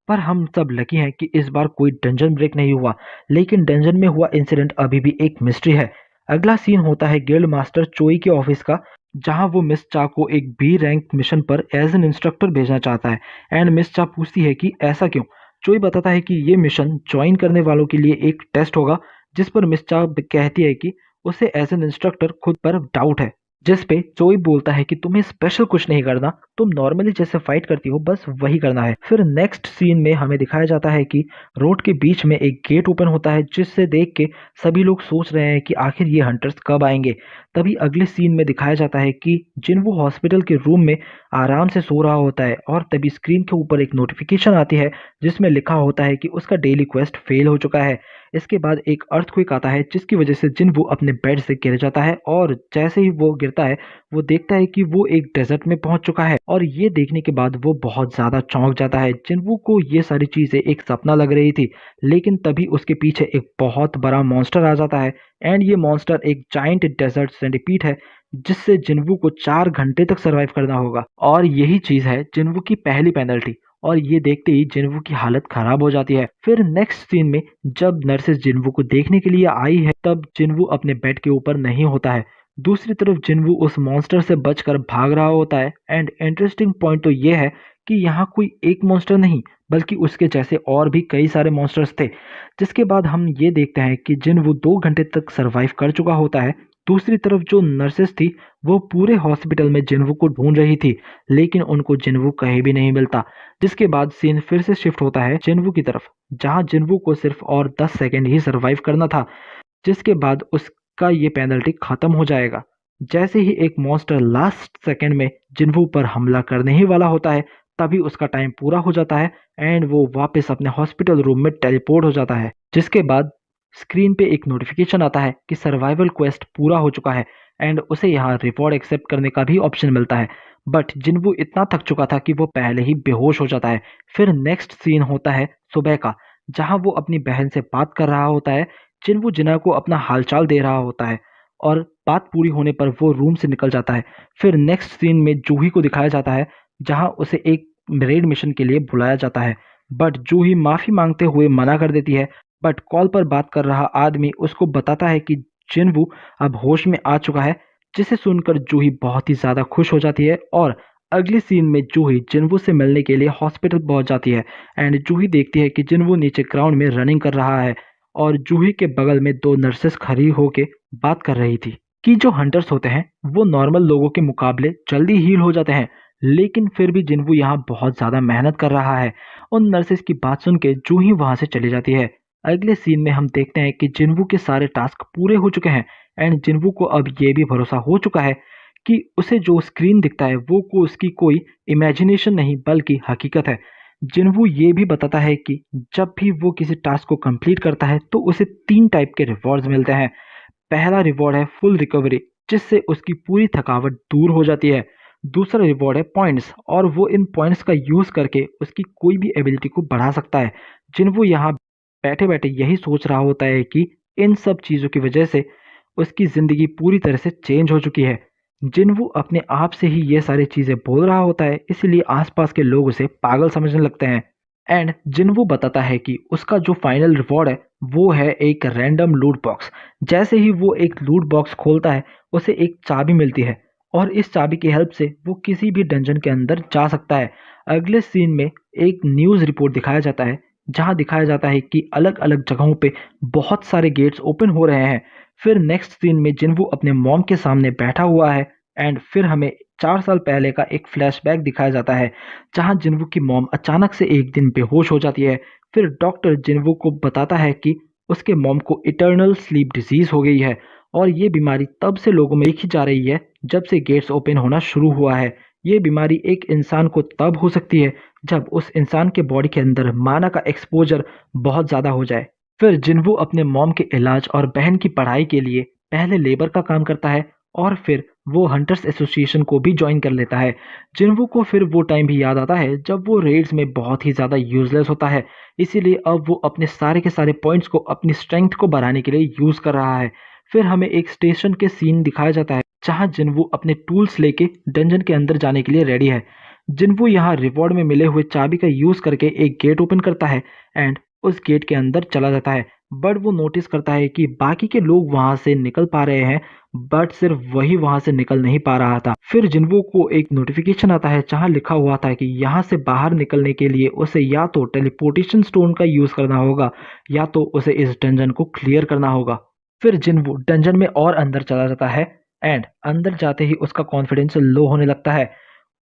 [SPEAKER 1] पर हम सब लकी हैं कि इस बार कोई डंजन ब्रेक नहीं हुआ, लेकिन डंजन में हुआ इंसिडेंट अभी भी एक मिस्ट्री है। अगला सीन होता है गिल्ड मास्टर चोई के ऑफिस का, जहां वो मिस चा को एक बी रैंक मिशन पर एज एन इंस्ट्रक्टर भेजना चाहता है एंड मिस चा पूछती है कि ऐसा क्यों। चोई बताता है कि ये मिशन ज्वाइन करने वालों के लिए एक टेस्ट होगा, जिस पर मिस चा कहती है कि उसे एज एन इंस्ट्रक्टर खुद पर डाउट है, जिस पे चोई बोलता है कि तुम्हें स्पेशल कुछ नहीं करना, तुम नॉर्मली जैसे फाइट करती हो बस वही करना है। फिर नेक्स्ट सीन में हमें दिखाया जाता है कि रोड के बीच में एक गेट ओपन होता है, जिससे देख के सभी लोग सोच रहे हैं कि आखिर ये हंटर्स कब आएंगे। तभी अगले सीन में दिखाया जाता है कि जिनवू हॉस्पिटल के रूम में आराम से सो रहा होता है और तभी स्क्रीन के ऊपर एक नोटिफिकेशन आती है जिसमें लिखा होता है कि उसका डेली क्वेस्ट फेल हो चुका है। इसके बाद एक अर्थक्वेक आता है जिसकी वजह से जिनवू अपने बेड से गिर जाता है और जैसे ही वो गिरता है वो देखता है कि वो एक डेजर्ट में पहुंच चुका है और ये देखने के बाद वो बहुत ज्यादा चौंक जाता है। जिनवू को ये सारी चीजें एक सपना लग रही थी, लेकिन तभी उसके पीछे एक बहुत बड़ा मॉन्स्टर आ जाता है एंड ये मॉन्स्टर एक जाइंट डेजर्ट सेंटीपीड है, जिससे जिनवू को 4 घंटे तक सरवाइव करना होगा और यही चीज है जिनवू की पहली पेनल्टी। और ये देखते ही जिनवू की हालत खराब हो जाती है। फिर नेक्स्ट सीन में जब नर्सेस जिनवू को देखने के लिए आई है तब जिनवू अपने बेड के ऊपर नहीं होता है। दूसरी तरफ जिनवू उस मॉन्स्टर से बचकर भाग रहा होता है एंड इंटरेस्टिंग पॉइंट तो ये है कि यहाँ कोई एक मॉन्स्टर नहीं बल्कि उसके जैसे और भी कई सारे मॉन्स्टर्स थे। जिसके बाद हम ये देखते हैं कि जिनवू 2 घंटे तक सरवाइव कर चुका होता है। दूसरी तरफ जो नर्सेस थी वो पूरे हॉस्पिटल में जिनवू को ढूंढ रही थी, लेकिन उनको जिनवू कहीं भी नहीं मिलता। जिसके बाद सीन फिर से शिफ्ट होता है जिनवू की तरफ, जहां जिनवू को सिर्फ और 10 सेकंड ही सरवाइव करना था, जिसके बाद उसका ये पेनल्टी खत्म हो जाएगा। जैसे ही एक मॉन्स्टर लास्ट सेकंड में जिनवू पर हमला करने ही वाला होता है तभी उसका टाइम पूरा हो जाता है एंड वो वापस अपने हॉस्पिटल रूम में टेलीपोर्ट हो जाता है। जिसके बाद स्क्रीन पे एक नोटिफिकेशन आता है कि सर्वाइवल क्वेस्ट पूरा हो चुका है एंड उसे यहाँ रिवॉर्ड एक्सेप्ट करने का भी ऑप्शन मिलता है। बट जिनवू इतना थक चुका था कि वो पहले ही बेहोश हो जाता है। फिर नेक्स्ट सीन होता है सुबह का, जहाँ वो अपनी बहन से बात कर रहा होता है। जिनवू जिना को अपना हालचाल दे रहा होता है और बात पूरी होने पर वो रूम से निकल जाता है। फिर नेक्स्ट सीन में जूही को दिखाया जाता है, जहाँ उसे एक रेड मिशन के लिए बुलाया जाता है, बट जूही माफी मांगते हुए मना कर देती है। बट कॉल पर बात कर रहा आदमी उसको बताता है कि जिनवू अब होश में आ चुका है, जिसे सुनकर जूही बहुत ही ज्यादा खुश हो जाती है और अगली सीन में जूही जिनवू से मिलने के लिए हॉस्पिटल पहुंच जाती है एंड जूही देखती है कि जिनवू नीचे ग्राउंड में रनिंग कर रहा है और जूही के बगल में 2 नर्सेस खड़ी होके बात कर रही थी कि जो हंटर्स होते हैं वो नॉर्मल लोगों के मुकाबले जल्दी हील हो जाते हैं, लेकिन फिर भी जिनवू यहाँ बहुत ज्यादा मेहनत कर रहा है। उन नर्सेस की बात सुन के जूही वहां से चली जाती है। अगले सीन में हम देखते हैं कि जिनवू के सारे टास्क पूरे हो चुके हैं एंड जिनवू को अब ये भी भरोसा हो चुका है कि उसे जो स्क्रीन दिखता है वो को उसकी कोई इमेजिनेशन नहीं बल्कि हकीकत है। जिनवू ये भी बताता है कि जब भी वो किसी टास्क को कंप्लीट करता है तो उसे 3 टाइप के रिवॉर्ड्स मिलते हैं। पहला रिवॉर्ड है फुल रिकवरी, जिससे उसकी पूरी थकावट दूर हो जाती है। दूसरा रिवॉर्ड है पॉइंट्स और वो इन पॉइंट्स का यूज करके उसकी कोई भी एबिलिटी को बढ़ा सकता है। जिनवू यहाँ बैठे बैठे यही सोच रहा होता है कि इन सब चीज़ों की वजह से उसकी ज़िंदगी पूरी तरह से चेंज हो चुकी है। जिनवू अपने आप से ही ये सारी चीज़ें बोल रहा होता है, इसलिए आसपास के लोग उसे पागल समझने लगते हैं। एंड जिन्वो बताता है कि उसका जो फाइनल रिवॉर्ड है वो है एक रैंडम लूट बॉक्स। जैसे ही वो एक लूट बॉक्स खोलता है उसे एक चाबी मिलती है और इस चाबी की हेल्प से वो किसी भी डंजन के अंदर जा सकता है। अगले सीन में एक न्यूज़ रिपोर्ट दिखाया जाता है जहां दिखाया जाता है कि अलग अलग जगहों पे बहुत सारे गेट्स ओपन हो रहे हैं। फिर नेक्स्ट सीन में जिन्वो अपने मॉम के सामने बैठा हुआ है एंड फिर हमें 4 साल पहले का एक फ्लैशबैक दिखाया जाता है जहां जिन्वू की मॉम अचानक से एक दिन बेहोश हो जाती है। फिर डॉक्टर जिन्वू को बताता है कि उसके मॉम को इटर्नल स्लीप डिजीज हो गई है और ये बीमारी तब से लोगों में देखी जा रही है जब से गेट्स ओपन होना शुरू हुआ है। ये बीमारी एक इंसान को तब हो सकती है जब उस इंसान के बॉडी के अंदर माना का एक्सपोजर बहुत ज़्यादा हो जाए। फिर जिन्वू अपने मॉम के इलाज और बहन की पढ़ाई के लिए पहले लेबर का काम करता है और फिर वो हंटर्स एसोसिएशन को भी ज्वाइन कर लेता है। जिन्वू को फिर वो टाइम भी याद आता है जब वो रेड्स में बहुत ही ज़्यादा यूजलेस होता है, इसीलिए अब वो अपने सारे के सारे पॉइंट्स को अपनी स्ट्रेंथ को बढ़ाने के लिए यूज़ कर रहा है। फिर हमें एक स्टेशन के सीन दिखाया जाता है जहाँ जिन्वू अपने टूल्स लेके डंजन के अंदर जाने के लिए रेडी है। जिन्वू यहाँ रिवॉर्ड में मिले हुए चाबी का यूज़ करके एक गेट ओपन करता है एंड उस गेट के अंदर चला जाता है। बट वो नोटिस करता है कि बाकी के लोग वहाँ से निकल पा रहे हैं बट सिर्फ वही वहां से निकल नहीं पा रहा था। फिर जिन्वो को एक नोटिफिकेशन आता है जहां लिखा हुआ था कि यहाँ से बाहर निकलने के लिए उसे या तो टेलीपोर्टेशन स्टोन का यूज करना होगा या तो उसे इस डंजन को क्लियर करना होगा। फिर जिन्वो डंजन में और अंदर चला जाता है एंड अंदर जाते ही उसका कॉन्फिडेंस लो होने लगता है।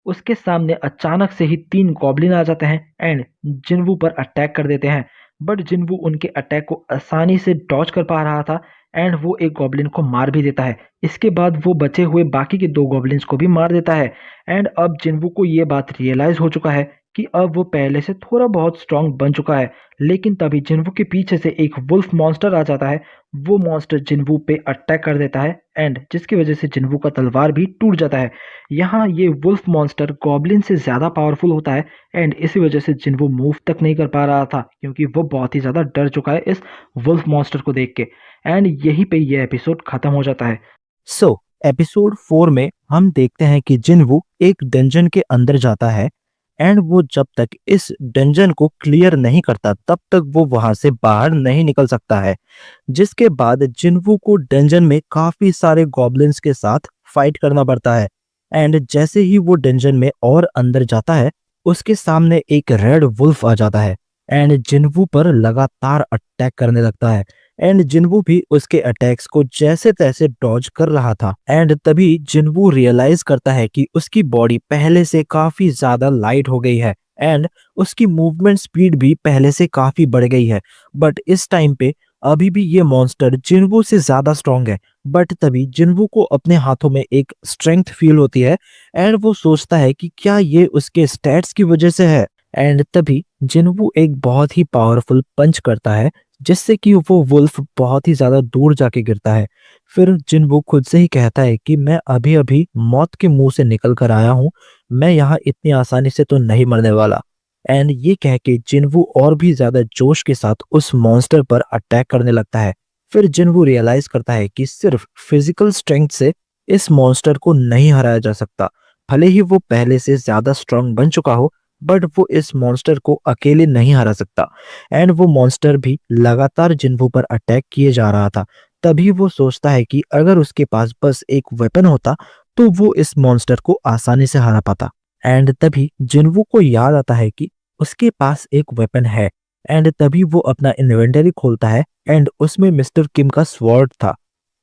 [SPEAKER 1] उसके सामने अचानक से ही 3 गॉब्लिन आ जाते हैं एंड जिन्वू पर अटैक कर देते हैं। बट जिन्वू उनके अटैक को आसानी से डॉज कर पा रहा था एंड वो एक गॉब्लिन को मार भी देता है। इसके बाद वो बचे हुए बाकी के 2 गॉब्लिन्स को भी मार देता है एंड अब जिन्वू को ये बात रियलाइज हो चुका है कि अब वो पहले से थोड़ा बहुत स्ट्रांग बन चुका है। लेकिन तभी जिन्वू के पीछे से एक वुल्फ मॉन्स्टर आ जाता है। वो मॉन्स्टर जिन्वू पे अटैक कर देता है एंड जिसकी वजह से जिन्वू का तलवार भी टूट जाता है। यहाँ ये वुल्फ मॉन्स्टर गॉब्लिन से ज़्यादा पावरफुल होता है एंड इसी वजह से जिन्वू मूव तक नहीं कर पा रहा था क्योंकि वो बहुत ही ज़्यादा डर चुका है इस वुल्फ मॉन्स्टर को देख के। एंड यहीं पे ये एपिसोड खत्म हो जाता है।
[SPEAKER 2] सो एपिसोड 4 में हम देखते हैं कि जिन्वू एक डंजन के अंदर जाता है एंड वो जब तक इस डंजन को क्लियर नहीं करता तब तक वो वहां से बाहर नहीं निकल सकता है। जिसके बाद जिन्वू को डंजन में काफी सारे गॉब्लिन्स के साथ फाइट करना पड़ता है एंड जैसे ही वो डंजन में और अंदर जाता है उसके सामने एक रेड वुल्फ आ जाता है एंड जिन्वू पर लगातार अटैक करने लगता है एंड जिन्वू भी उसके अटैक्स को जैसे तैसे डॉज कर रहा था एंड तभी जिन्वू रियलाइज करता है कि उसकी बॉडी पहले से काफी ज्यादा लाइट हो गई है एंड उसकी मूवमेंट स्पीड भी पहले से काफी बढ़ गई है। बट इस टाइम पे अभी भी ये मॉन्स्टर जिन्वू से ज्यादा स्ट्रांग है। बट तभी जिन्वू को अपने हाथों में एक स्ट्रेंथ फील होती है एंड वो सोचता है कि क्या ये उसके स्टैट्स की वजह से है एंड तभी जिन्वू एक बहुत ही पावरफुल पंच करता है जिससे कि वो वुल्फ बहुत ही ज्यादा दूर जाके गिरता है। फिर जिन्वू खुद से ही कहता है कि मैं अभी अभी मौत के मुंह से निकल कर आया हूँ, मैं यहाँ इतनी आसानी से तो नहीं मरने वाला। एंड ये कह के जिन्वू और भी ज्यादा जोश के साथ उस मॉन्स्टर पर अटैक करने लगता है। फिर जिन्वू रियलाइज करता है कि सिर्फ फिजिकल स्ट्रेंथ से इस मॉन्स्टर को नहीं हराया जा सकता। भले ही वो पहले से ज्यादा स्ट्रांग बन चुका हो बट वो इस मॉन्स्टर को अकेले नहीं हरा सकता एंड वो मॉन्स्टर भी लगातार जिन्वू पर अटैक किए जा रहा था। तभी वो सोचता है कि अगर उसके पास बस एक वेपन होता तो वो इस मॉन्स्टर को आसानी से हरा पाता। एंड तभी जिन्वू को याद आता है कि उसके पास एक वेपन है एंड तभी वो अपना इन्वेंटरी खोलता है एंड उसमें मिस्टर किम का स्वॉर्ड था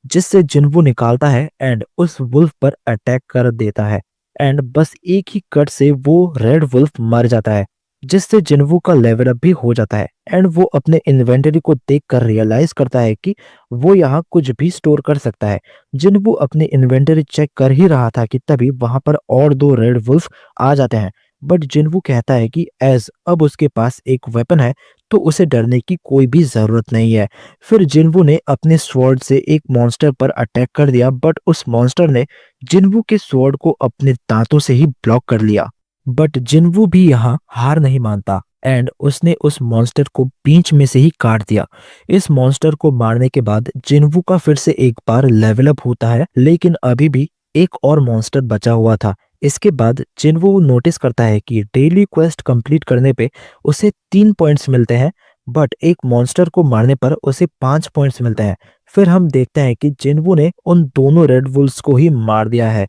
[SPEAKER 2] जिससे जिन्वू निकालता है एंड उस वुल्फ पर अटैक कर देता है एंड बस एक ही कट से वो रेड वुल्फ मर जाता है जिससे जिन्वू का लेवल अप भी हो जाता है एंड वो अपने इन्वेंटरी को देखकर रियलाइज करता है कि वो यहाँ कुछ भी स्टोर कर सकता है। जिन्वू अपने इन्वेंटरी चेक कर ही रहा था कि तभी वहां पर और 2 रेड वुल्फ आ जाते हैं। बट जिन्वू कहता है कि एज अब उसके पास एक वेपन है तो उसे डरने की कोई भी जरूरत नहीं है। फिर जिन्वू ने अपने स्वॉर्ड से एक मॉन्स्टर पर अटैक कर दिया बट उस मॉन्स्टर ने जिन्वू के स्वॉर्ड को अपने दांतों से ही ब्लॉक कर लिया। बट जिन्वू भी यहाँ हार नहीं मानता एंड उसने उस मॉन्स्टर को बीच में से ही काट दिया। इस मॉन्स्टर को मारने के बाद जिन्वू का फिर से एक बार लेवल अप होता है लेकिन अभी भी एक और मॉन्स्टर बचा हुआ था इसके बाद जिनवू नोटिस करता है कि डेली क्वेस्ट कंप्लीट करने पे उसे 3 पॉइंट्स मिलते हैं, बट एक मॉन्स्टर को मारने पर उसे 5 पॉइंट्स मिलते हैं। फिर हम देखते हैं कि जिनवू ने उन दोनों रेड वुल्स को ही मार दिया है।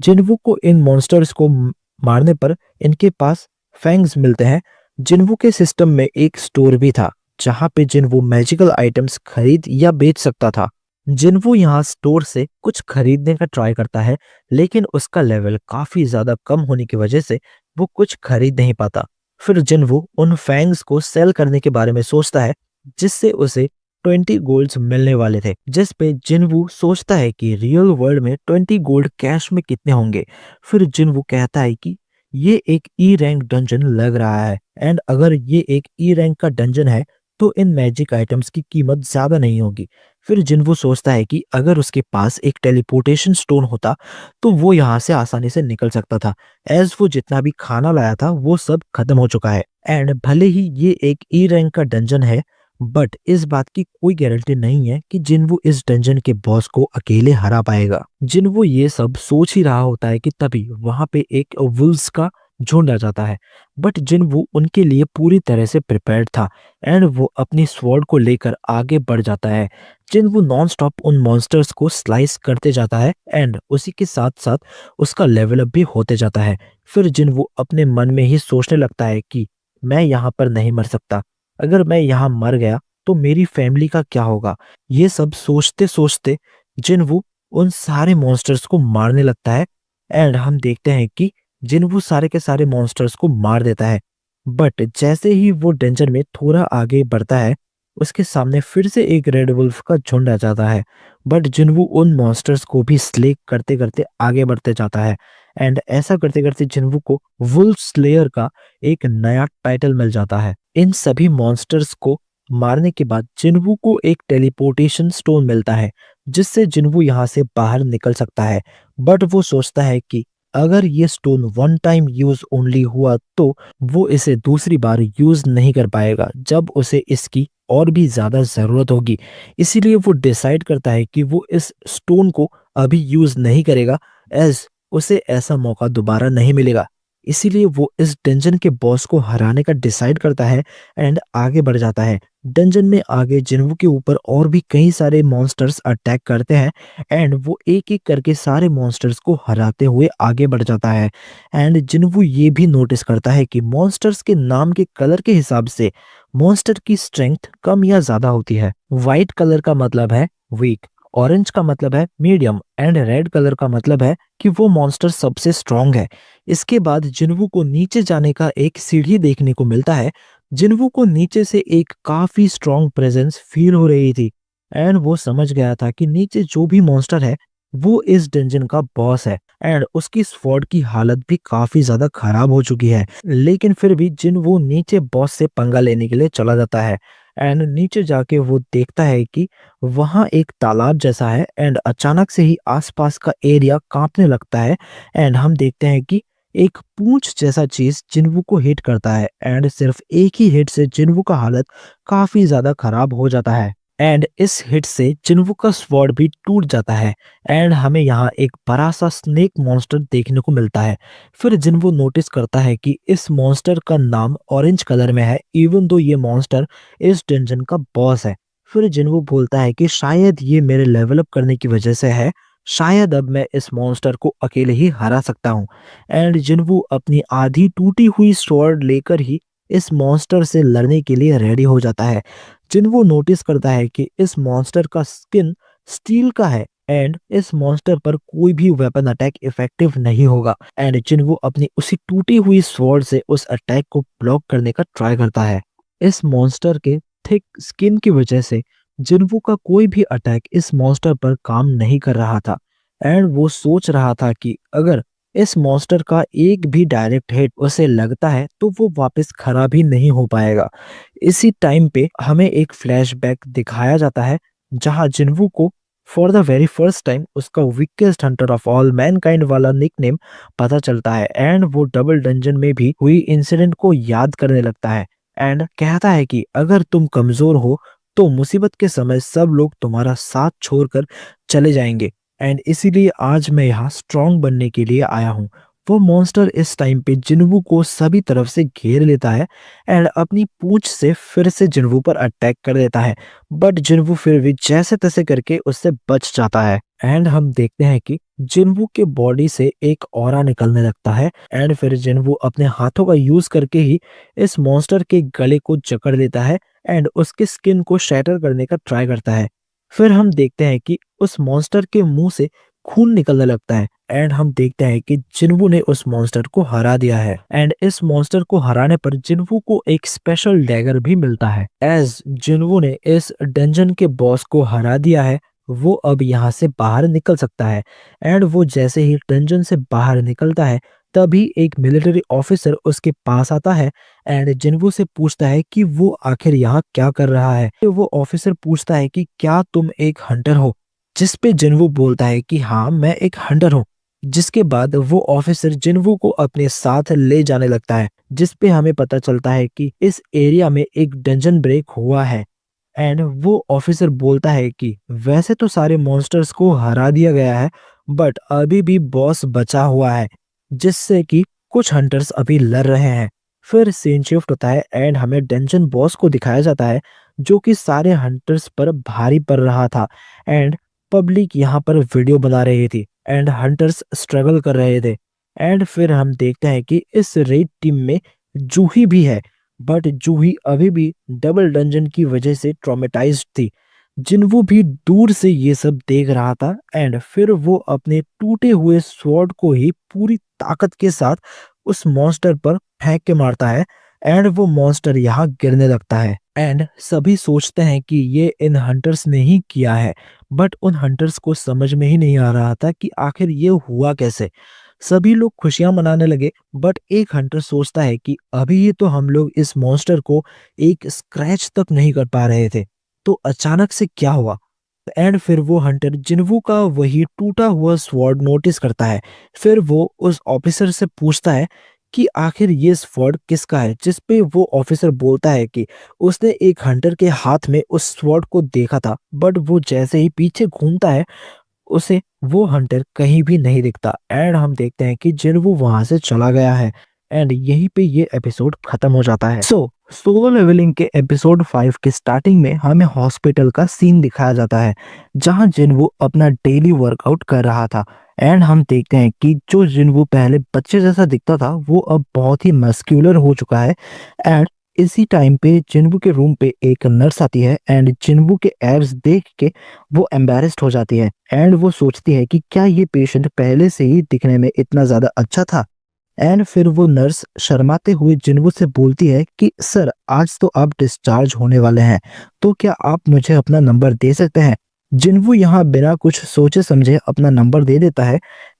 [SPEAKER 2] जिनवू को इन मॉन्स्टर्स को मारने पर इनके पास फैंग्स मिलते हैं। जिनवू के सिस्टम में एक स्टोर भी था जहां पे जिनवू मैजिकल आइटम्स खरीद या बेच सकता था। जिनवू यहाँ स्टोर से कुछ खरीदने का ट्राई करता है, लेकिन उसका लेवल काफी ज्यादा कम होने की वजह से वो कुछ खरीद नहीं पाता। फिर जिनवू उन फैंग्स को सेल करने के बारे में सोचता है, जिससे उसे 20 गोल्ड्स मिलने वाले थे। जिस पे जिनवू सोचता है कि रियल वर्ल्ड में 20 गोल्ड कैश में कितने होंगे। फिर जिनवू कहता है कि ये एक ई रैंक डंजन लग रहा है, एंड अगर ये एक ई रैंक का डंजन है तो इन मैजिक आइटम्स की कीमत ज्यादा नहीं होगी। फिर जिनवू सोचता है कि अगर उसके पास एक टेलीपोर्टेशन स्टोन होता तो वो यहाँ से आसानी से निकल सकता था, एज वो जितना भी खाना लाया था वो सब खत्म हो चुका है। एंड भले ही ये एक ई रैंक का डंजन है, बट इस बात की कोई गारंटी नहीं है कि जिनवू इस डंजन के बॉस को अकेले हरा पाएगा। जिनवू ये सब सोच ही रहा होता है कि तभी वहां पे एक वुल्स का झुंड आ जाता है, बट जिनवू उनके लिए पूरी तरह से प्रिपेयर्ड था एंड वो अपनी स्वॉर्ड को लेकर आगे बढ़ जाता है। जिनवू नॉन स्टॉप उन मॉन्स्टर्स को स्लाइस करते जाता है एंड उसी के साथ साथ उसका लेवल अप भी होते जाता है। फिर जिनवू अपने मन में ही सोचने लगता है कि मैं यहाँ पर नहीं मर सकता, अगर मैं यहाँ मर गया तो मेरी फैमिली का क्या होगा। ये सब सोचते सोचते जिनवू उन सारे मॉन्स्टर्स को मारने लगता है एंड हम देखते हैं कि जिनवू सारे के सारे मॉन्स्टर्स को मार देता है। बट जैसे ही वो डेंजर में थोड़ा आगे बढ़ता है, उसके सामने फिर से एक रेड वुल्फ का झुंड आ जाता है। बट जिनवू उन मॉन्स्टर्स को भी स्ले करते करते आगे बढ़ते जाता है एंड ऐसा करते करते जिनवू को वुल्फ स्लेयर का एक नया टाइटल मिल जाता है। इन सभी मॉन्स्टर्स को मारने के बाद जिनवू को एक टेलीपोर्टेशन स्टोन मिलता है, जिससे जिनवू यहाँ से बाहर निकल सकता है। बट वो सोचता है कि अगर ये stone one time use only हुआ तो वो इसे दूसरी बार यूज नहीं कर पाएगा जब उसे इसकी और भी ज्यादा जरूरत होगी। इसीलिए वो डिसाइड करता है कि वो इस स्टोन को अभी यूज नहीं करेगा, एज उसे ऐसा मौका दोबारा नहीं मिलेगा। इसीलिए वो इस डंजन के बॉस को हराने का डिसाइड करता है एंड आगे बढ़ जाता है। डंजन में आगे जिनवू के ऊपर और भी कई सारे मॉन्स्टर्स अटैक करते हैं एंड वो एक एक करके सारे मॉन्स्टर्स को हराते हुए आगे बढ़ जाता है। एंड जिनवू ये भी नोटिस करता है कि मॉन्स्टर्स के नाम के कलर के हिसाब से मॉन्स्टर की स्ट्रेंथ कम या ज्यादा होती है। व्हाइट कलर का मतलब है वीक, ऑरेंज का मतलब है मीडियम एंड रेड कलर का मतलब है कि वो मॉन्स्टर सबसे स्ट्रांग है। इसके बाद जिनवू को नीचे जाने का एक सीढ़ी देखने को मिलता है। जिनवू को नीचे से एक काफी स्ट्रांग प्रेजेंस फील हो रही थी एंड वो समझ गया था कि नीचे जो भी मॉन्स्टर है वो इस डंजन का बॉस है एंड उसकी स्वॉर्ड की हालत भी काफी ज्यादा खराब हो चुकी है। लेकिन फिर भी जिनवू नीचे बॉस से पंगा लेने के लिए चला जाता है एंड नीचे जाके वो देखता है कि वहां एक तालाब जैसा है एंड अचानक से ही आसपास का एरिया कांपने लगता है एंड हम देखते हैं कि एक पूंछ जैसा चीज जिन्वू को हिट करता है एंड सिर्फ एक ही हिट से जिन्वू का हालत काफी ज्यादा खराब हो जाता है एंड इस हिट से जिन्वू का स्वॉर्ड भी टूट जाता है एंड हमें यहाँ एक बड़ा सा स्नेक मॉन्स्टर देखने को मिलता है। फिर जिन्वू नोटिस करता है कि इस मॉन्स्टर का नाम ऑरेंज कलर में है, इवन दो ये मॉन्स्टर इस डंजन का बॉस है। फिर जिन्वू बोलता है कि शायद ये मेरे लेवल अप करने की वजह से है, शायद अब मैं इस मॉन्स्टर को अकेले ही हरा सकता हूँ। एंड जिन्वू अपनी आधी टूटी हुई स्वॉर्ड लेकर ही इस मॉन्स्टर से लड़ने के लिए रेडी हो जाता है। जिन्वू नोटिस करता है कि इस मॉन्स्टर का स्किन स्टील का है एंड इस मॉन्स्टर पर कोई भी वेपन अटैक इफेक्टिव नहीं होगा एंड जिन्वू अपनी उसी टूटी हुई स्वॉर्ड से उस अटैक को ब्लॉक करने का ट्राई करता है। इस मॉन्स्टर के थिक स्किन की वजह से जिन्वू का कोई भी अटैक इस मॉन्स्टर पर काम नहीं कर रहा था एंड वो सोच रहा था कि अगर इस मॉन्स्टर का एक भी डायरेक्ट हिट उसे लगता है तो वो वापस खड़ा भी नहीं हो पाएगा। इसी टाइम पे हमें एक फ्लैशबैक दिखाया जाता है जहां जिन्वू को for the very first time उसका weakest hunter of all mankind वाला निकनेम पता चलता है एंड वो डबल डंजन में भी हुई इंसिडेंट को याद करने लगता है एंड कहता है कि अगर तुम कमजोर हो तो मुसीबत के समय सब लोग तुम्हारा साथ छोड़कर चले जाएंगे एंड इसीलिए आज मैं यहाँ स्ट्रांग बनने के लिए आया हूँ। वो मॉन्स्टर इस टाइम पे जिन्वू को सभी तरफ से घेर लेता है एंड अपनी पूंछ से फिर से जिन्वू पर अटैक कर देता है, बट जिन्वू फिर भी जैसे तैसे करके उससे बच जाता है। एंड हम देखते हैं कि जिन्वू के बॉडी से एक ऑरा निकलने लगता है एंड फिर जिन्वू अपने हाथों का यूज करके ही इस मॉन्स्टर के गले को जकड़ लेता है एंड उसके स्किन को शैटर करने का ट्राई करता है। फिर हम देखते हैं कि उस मॉन्स्टर के मुंह से खून निकलने लगता है एंड हम देखते हैं कि जिन्वू ने उस मॉन्स्टर को हरा दिया है एंड इस मॉन्स्टर को हराने पर जिन्वू को एक स्पेशल डैगर भी मिलता है। एज जिन्वू ने इस डंजन के बॉस को हरा दिया है, वो अब यहाँ से बाहर निकल सकता है एंड वो जैसे ही डंजन से बाहर निकलता है तभी एक मिलिट्री ऑफिसर उसके पास आता है एंड जिन्वू से पूछता है कि वो आखिर यहाँ क्या कर रहा है। तो वो ऑफिसर पूछता है कि क्या तुम एक हंटर हो, जिस पे जिन्वू बोलता है कि हाँ मैं एक हंटर हूँ। जिसके बाद वो ऑफिसर जिन्वू को अपने साथ ले जाने लगता है, जिस पे हमें पता चलता है कि इस एरिया में एक डंजन ब्रेक हुआ है एंड वो ऑफिसर बोलता है कि वैसे तो सारे मॉन्स्टर्स को हरा दिया गया है बट अभी भी बॉस बचा हुआ है, जिससे कि कुछ हंटर्स अभी लड़ रहे हैं। फिर सीन शिफ्ट होता है एंड हमें डंजन बॉस को दिखाया जाता है जो कि सारे हंटर्स पर भारी पड़ रहा था एंड पब्लिक यहाँ पर वीडियो बना रही थी एंड हंटर्स स्ट्रगल कर रहे थे। एंड फिर हम देखते हैं कि इस रेड टीम में जूही भी है, बट जूही अभी भी डबल डंजन की वजह से ट्रॉमेटाइज्ड थी। जिन्वू भी दूर से ये सब देख रहा था एंड फिर वो अपने टूटे हुए स्वॉर्ड को ही पूरी ताकत के साथ उस मॉन्स्टर पर फेंक के मारता है एंड वो मॉन्स्टर यहाँ गिरने लगता है एंड सभी सोचते हैं कि ये इन हंटर्स ने ही किया है, बट उन हंटर्स को समझ में ही नहीं आ रहा था कि आखिर ये हुआ कैसे। सभी लोग खुशियां मनाने लगे बट एक हंटर सोचता है कि अभी ये तो हम लोग इस मॉन्स्टर को एक स्क्रैच तक नहीं कर पा रहे थे, तो अचानक से क्या हुआ। एंड फिर वो हंटर जिन्वू का वही टूटा हुआ स्वॉर्ड नोटिस करता है। फिर वो उस ऑफिसर से पूछता है कि आखिर ये स्वॉर्ड किसका है, जिस पे वो ऑफिसर बोलता है कि उसने एक हंटर के हाथ में उस स्वॉर्ड को देखा था, बट वो जैसे ही पीछे घूमता है उसे वो हंटर कहीं भी नहीं दिखता एंड हम देखते हैं कि जिन्वू वहां से चला गया है एंड यहीं पे ये एपिसोड खत्म हो जाता है। सोलो लेवलिंग के एपिसोड 5 के स्टार्टिंग में हमें हॉस्पिटल का सीन दिखाया जाता है जहां जिन्वू अपना डेली वर्कआउट कर रहा था एंड हम देखते हैं कि जो जिन्वू पहले बच्चे जैसा दिखता था वो अब बहुत ही मस्क्यूलर हो चुका है। एंड इसी टाइम पे जिन्वू के रूम पे एक नर्स आती है एंड जिन्वू के एब्स देख के वो एम्बैरेस्ड हो जाती है एंड वो सोचती है कि क्या ये पेशेंट पहले से ही दिखने में इतना ज्यादा अच्छा था। एंड फिर वो नर्स शर्माते हुए जिन्वू से बोलती है कि सर आज तो आप डिस्चार्ज होने वाले हैं, तो क्या आप मुझे अपना नंबर दे सकते हैं। जिन्वू यहाँ बिना कुछ सोचे समझे अपना नंबर दे देता है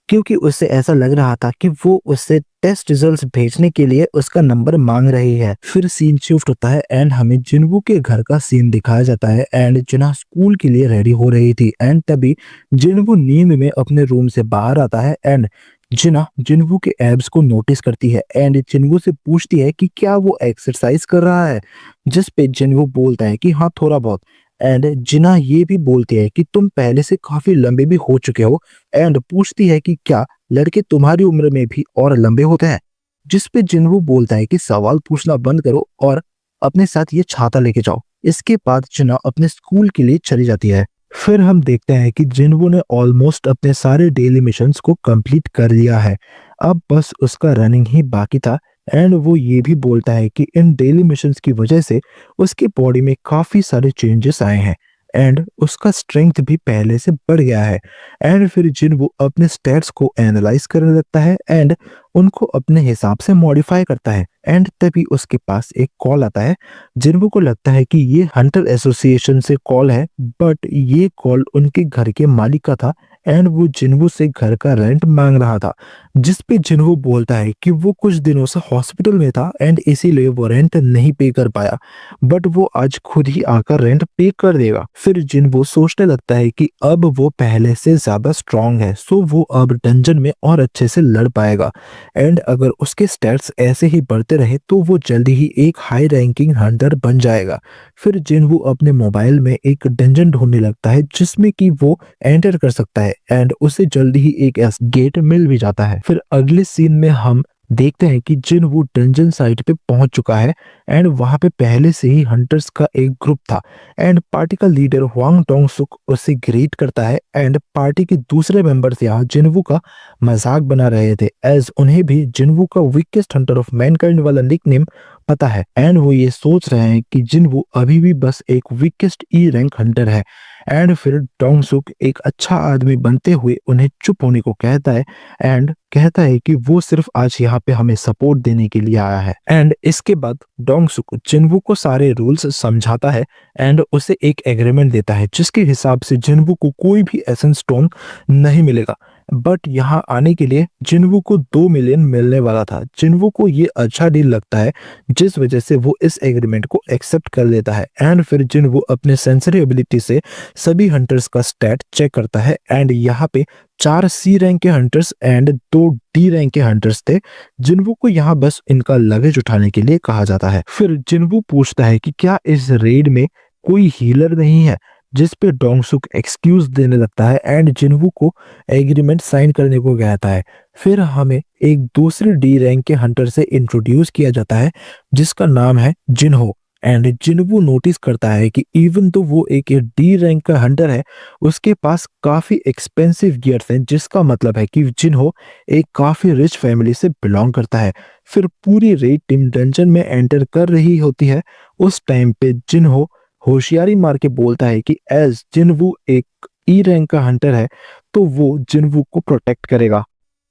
[SPEAKER 2] क्योंकि उससे ऐसा लग रहा था कि वो उससे टेस्ट रिजल्ट्स भेजने के लिए उसका नंबर मांग रही है। फिर सीन शिफ्ट होता है एंड हमें जिन्वू के घर का सीन दिखाया जाता है एंड जिन्ना स्कूल के लिए रेडी हो रही थी एंड तभी जिन्वू नींद में अपने रूम से बाहर आता है एंड जिना जिन्वू के एब्स को नोटिस करती है एंड जिन्वू से पूछती है कि क्या वो एक्सरसाइज कर रहा है, जिस पे जिन्वू बोलता है कि हाँ थोड़ा बहुत। एंड जिना ये भी बोलती है कि तुम पहले से काफी लंबे भी हो चुके हो एंड पूछती है कि क्या लड़के तुम्हारी उम्र में भी और लंबे होते हैं, जिस पे जिन्वू बोलता है कि सवाल पूछना बंद करो और अपने साथ ये छाता लेके जाओ। इसके बाद जिना अपने स्कूल के लिए चली जाती है। फिर हम देखते हैं कि जिन्वू ने ऑलमोस्ट अपने सारे डेली मिशंस को कंप्लीट कर लिया है, अब बस उसका रनिंग ही बाकी था एंड वो ये भी बोलता है कि इन डेली मिशंस की वजह से उसकी बॉडी में काफी सारे चेंजेस आए हैं एंड उसका स्ट्रेंथ भी पहले से बढ़ गया है। एंड फिर जिन्वू अपने स्टैट्स को एनालाइज करने लगता है एंड उनको अपने हिसाब से मॉडिफाई करता है एंड तभी उसके पास एक कॉल आता है। जिन्वू को लगता है कि ये हंटर एसोसिएशन से कॉल है, बट ये कॉल उनके घर के मालिक का था एंड वो जिन्वू से घर का रेंट मांग रहा था, जिस पे जिन्वू बोलता है कि वो कुछ दिनों से हॉस्पिटल में था एंड इसीलिए वो रेंट नहीं पे कर पाया, बट वो आज खुद ही आकर रेंट पे कर देगा। फिर जिन्वू सोचने लगता है कि अब वो पहले से ज्यादा स्ट्रांग है, सो वो अब डंजन में और अच्छे से लड़ पाएगा एंड अगर उसके स्टैट्स ऐसे ही बढ़ते रहे तो वो जल्दी ही एक हाई रैंकिंग हंटर बन जाएगा। फिर जिन्वू अपने मोबाइल में एक डंजन ढूंढने लगता है जिसमें कि वो एंटर कर सकता है एंड उसे जल्दी ही एक गेट मिल भी जाता है। फिर अगले सीन में हम देखते हैं कि जिनवू डंजन साइट पे पहुंच चुका है एंड वहां पे पहले से ही हंटर्स का एक ग्रुप था एंड पार्टी का लीडर हुआंग डोंग सुक उसे ग्रीट करता है एंड पार्टी के दूसरे मेंबर्स यहाँ जिनवू का मजाक बना रहे थे एज उन्हें भी जिनवू का वीकेस्ट हंटर ऑफ मैनकाइंड वाला निकनेम पता है एंड वो ये सोच रहे हैं कि जिनवू अभी भी बस एक वीकेस्ट ई रैंक हंटर है एंड फिर डोंग सुक एक अच्छा आदमी बनते हुए उन्हें चुप होने को कहता है एंड कहता है कि वो सिर्फ आज यहाँ पे हमें सपोर्ट देने के लिए आया है एंड इसके बाद डोंग सुक जिनवू को सारे रूल्स समझाता है एंड उसे एक एग्रीमेंट देता है जिसके हिसाब से जिनवू को कोई भी एसेंस स्टोन नहीं मिलेगा बट यहाँ आने के लिए जिनवू को 2 मिलियन मिलने वाला था। जिनवू को ये अच्छा डील लगता है जिस वजह से वो इस एग्रीमेंट को एक्सेप्ट कर लेता है एंड फिर जिनवू अपने सेंसरी एबिलिटी से सभी हंटर्स का स्टैट चेक करता है एंड यहाँ पे 4 सी रैंक के हंटर्स एंड 2 डी रैंक के हंटर्स थे। जिनवू को यहाँ बस इनका लगेज उठाने के लिए कहा जाता है। फिर जिनवू पूछता है कि क्या इस रेड में कोई हीलर नहीं है जिस पे डोंग सुक एक्सक्यूज देने लगता है एंड जिनवू को एग्रीमेंट साइन करने को कहता है। फिर हमें एक दूसरे डी रैंक के हंटर से इंट्रोड्यूस किया जाता है जिसका नाम है जिनहो एंड जिनवू नोटिस करता है कि इवन तो वो एक डी रैंक का हंटर है उसके पास काफी एक्सपेंसिव गियर्स हैं जिसका मतलब है कि जिनहो एक काफी रिच फैमिली से बिलोंग करता है। फिर पूरी रेड टीम डंजन में एंटर कर रही होती है। उस टाइम पे जिनहो होशियारी मार के बोलता है कि एज जिनवू एक ई रैंक का हंटर है तो वो जिनवू को प्रोटेक्ट करेगा।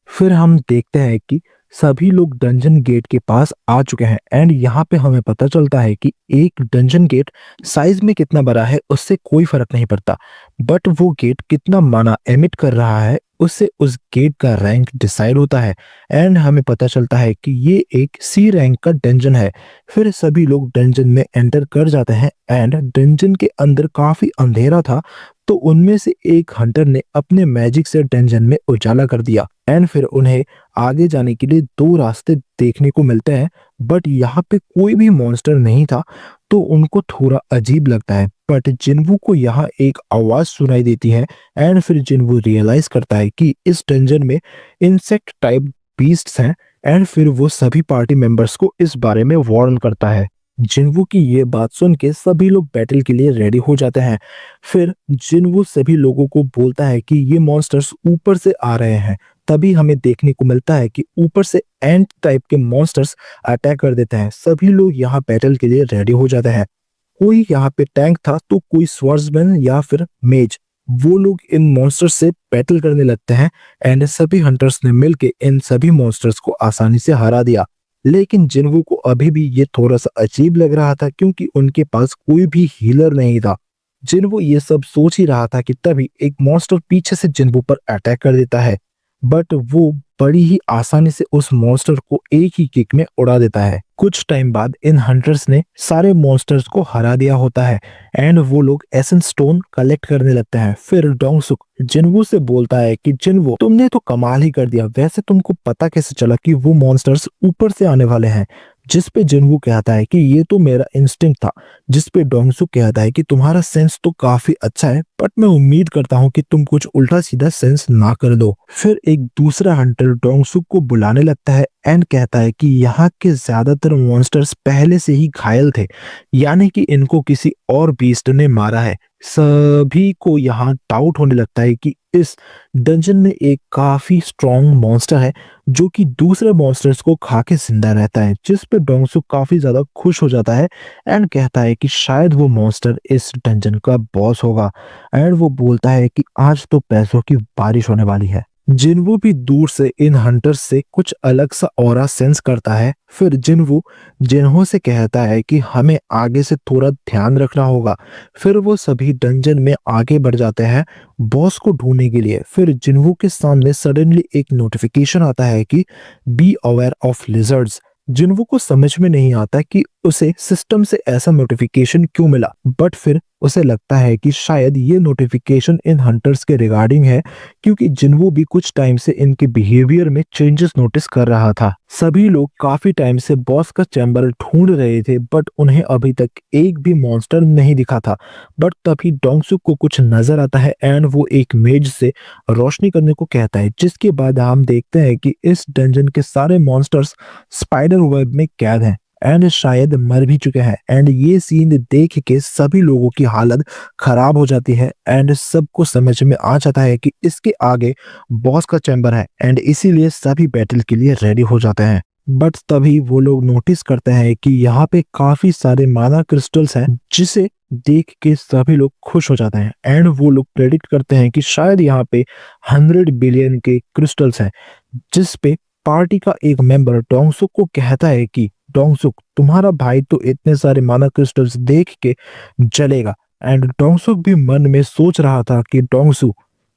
[SPEAKER 2] फिर हम देखते हैं कि सभी लोग डंजन गेट के पास आ चुके हैं एंड यहाँ पे हमें पता चलता है कि एक डंजन गेट साइज में कितना बड़ा है उससे कोई फर्क नहीं पड़ता बट वो गेट कितना माना एमिट कर रहा है उससे उस गेट का रैंक डिसाइड होता है एंड हमें पता चलता है कि ये एक सी रैंक का डंजन है। फिर सभी लोग डंजन में एंटर कर जाते हैं एंड डंजन के अंदर काफी अंधेरा था तो उनमें से एक हंटर ने अपने मैजिक से डंजन में उजाला कर दिया एंड फिर उन्हें आगे जाने के लिए 2 रास्ते देखने को मिलते हैं बट यहाँ पे कोई भी मॉन्स्टर नहीं था तो उनको थोड़ा अजीब लगता है बट जिनवू को यहाँ एक आवाज सुनाई देती है एंड फिर जिनवू रियलाइज करता है कि इस डंजन में इंसेक्ट टाइप बीस्ट्स हैं एंड फिर वो सभी पार्टी मेंबर्स को इस बारे में वार्न करता है। जिनवू की ये बात सुन के सभी लोग बैटल के लिए रेडी हो जाते हैं। फिर जिनवू सभी लोगों को बोलता है कि ये मॉन्स्टर्स ऊपर से आ रहे हैं। तभी हमें देखने को मिलता है कि ऊपर से एंट टाइप के मॉन्स्टर्स अटैक कर देते हैं। सभी लोग यहाँ बैटल के लिए रेडी हो जाते हैं। कोई यहाँ पे टैंक था तो कोई स्वॉर्ड्समैन या फिर मेज, वो लोग इन मॉन्स्टर्स से बैटल करने लगते हैं एंड सभी हंटर्स ने मिलके इन सभी मॉन्स्टर्स को आसानी से हरा दिया। लेकिन जिनवू को अभी भी ये थोड़ा सा अजीब लग रहा था क्योंकि उनके पास कोई भी हीलर नहीं था। जिनवू ये सब सोच ही रहा था कि तभी एक मॉन्स्टर पीछे से जिनवू पर अटैक कर देता है बट वो बड़ी ही आसानी से उस मॉन्स्टर को एक ही किक में उड़ा देता है। कुछ टाइम बाद इन हंटर्स ने सारे मॉन्स्टर्स को हरा दिया होता है एंड वो लोग एसेंस स्टोन कलेक्ट करने लगते हैं। फिर डोंग सुक जिनवू से बोलता है कि जिनवू तुमने तो कमाल ही कर दिया, वैसे तुमको पता कैसे चला कि वो मॉन्स्टर्स ऊपर से आने वाले हैं? जिस पे जिनवू कहता है कि ये तो मेरा इंस्टिंक्ट था। जिस पे डोंग सुक कहता है कि तुम्हारा सेंस तो काफी अच्छा है बट मैं उम्मीद करता हूँ कि तुम कुछ उल्टा सीधा सेंस ना कर दो। फिर एक दूसरा हंटर डोंग सुक को बुलाने लगता है एंड कहता है कि यहाँ के ज्यादातर मॉन्स्टर्स पहले से ही घायल थे, यानी कि इनको किसी और बीस्ट ने मारा है। सभी को यहाँ डाउट होने लगता है कि इस डंजन में एक काफी स्ट्रॉन्ग मॉन्स्टर है जो कि दूसरे मॉन्स्टर्स को खा के जिंदा रहता है। जिस पे डोंग सुक काफी ज्यादा खुश हो जाता है एंड कहता है कि शायद वो मॉन्स्टर इस डंजन का बॉस होगा एंड वो बोलता है कि आज तो पैसों की बारिश होने वाली है। जिनवू भी दूर से इन हंटर्स से कुछ अलग सा ऑरा सेंस करता है। फिर जिनवू जिन्हो से कहता है कि हमें आगे से थोड़ा ध्यान रखना होगा। फिर वो सभी डंजन में आगे बढ़ जाते हैं बॉस को ढूंढने के लिए। फिर जिनवू के सामने सडनली एक नोटिफिकेशन आता है कि बी अवेयर ऑफ लिजर्ड्स। जिनवू को समझ में नहीं आता कि उसे सिस्टम से ऐसा नोटिफिकेशन क्यों मिला बट फिर उसे लगता है कि शायद ये नोटिफिकेशन इन हंटर्स के रिगार्डिंग है, क्योंकि जिन्वू भी कुछ टाइम से इनके बिहेवियर में चेंजेस नोटिस कर रहा था। सभी लोग काफी टाइम से बॉस का चैम्बर ढूंढ रहे थे, बट उन्हें अभी तक एक भी मॉन्स्टर नहीं दिखा था। बट तभी डोंगसुक को कुछ नजर आता है एंड वो एक मेज से रोशनी करने को कहता है, जिसके बाद हम देखते हैं कि इस डंजन के सारे मॉन्स्टर्स स्पाइडर वेब में कैद हैं एंड शायद मर भी चुके हैं। एंड ये सीन देख के सभी लोगों की हालत खराब हो जाती है एंड सबको समझ में आ जाता है कि इसके आगे बॉस का चैम्बर है एंड इसीलिए सभी बैटल के लिए रेडी हो जाते हैं। बट तभी वो लोग नोटिस करते हैं कि यहाँ पे काफी सारे माना क्रिस्टल्स हैं, जिसे देख के सभी लोग खुश हो जाते हैं एंड वो लोग प्रेडिक्ट करते हैं कि शायद यहाँ पे 100 बिलियन के क्रिस्टल्स हैं। जिस पे पार्टी का एक मेंबर डोंगसुक को कहता है कि डोंगसुक, तुम्हारा भाई तो इतने सारे माना क्रिस्टल्स देख के जलेगा। एंड डोंगसुक भी मन में सोच रहा था कि डोंगसु,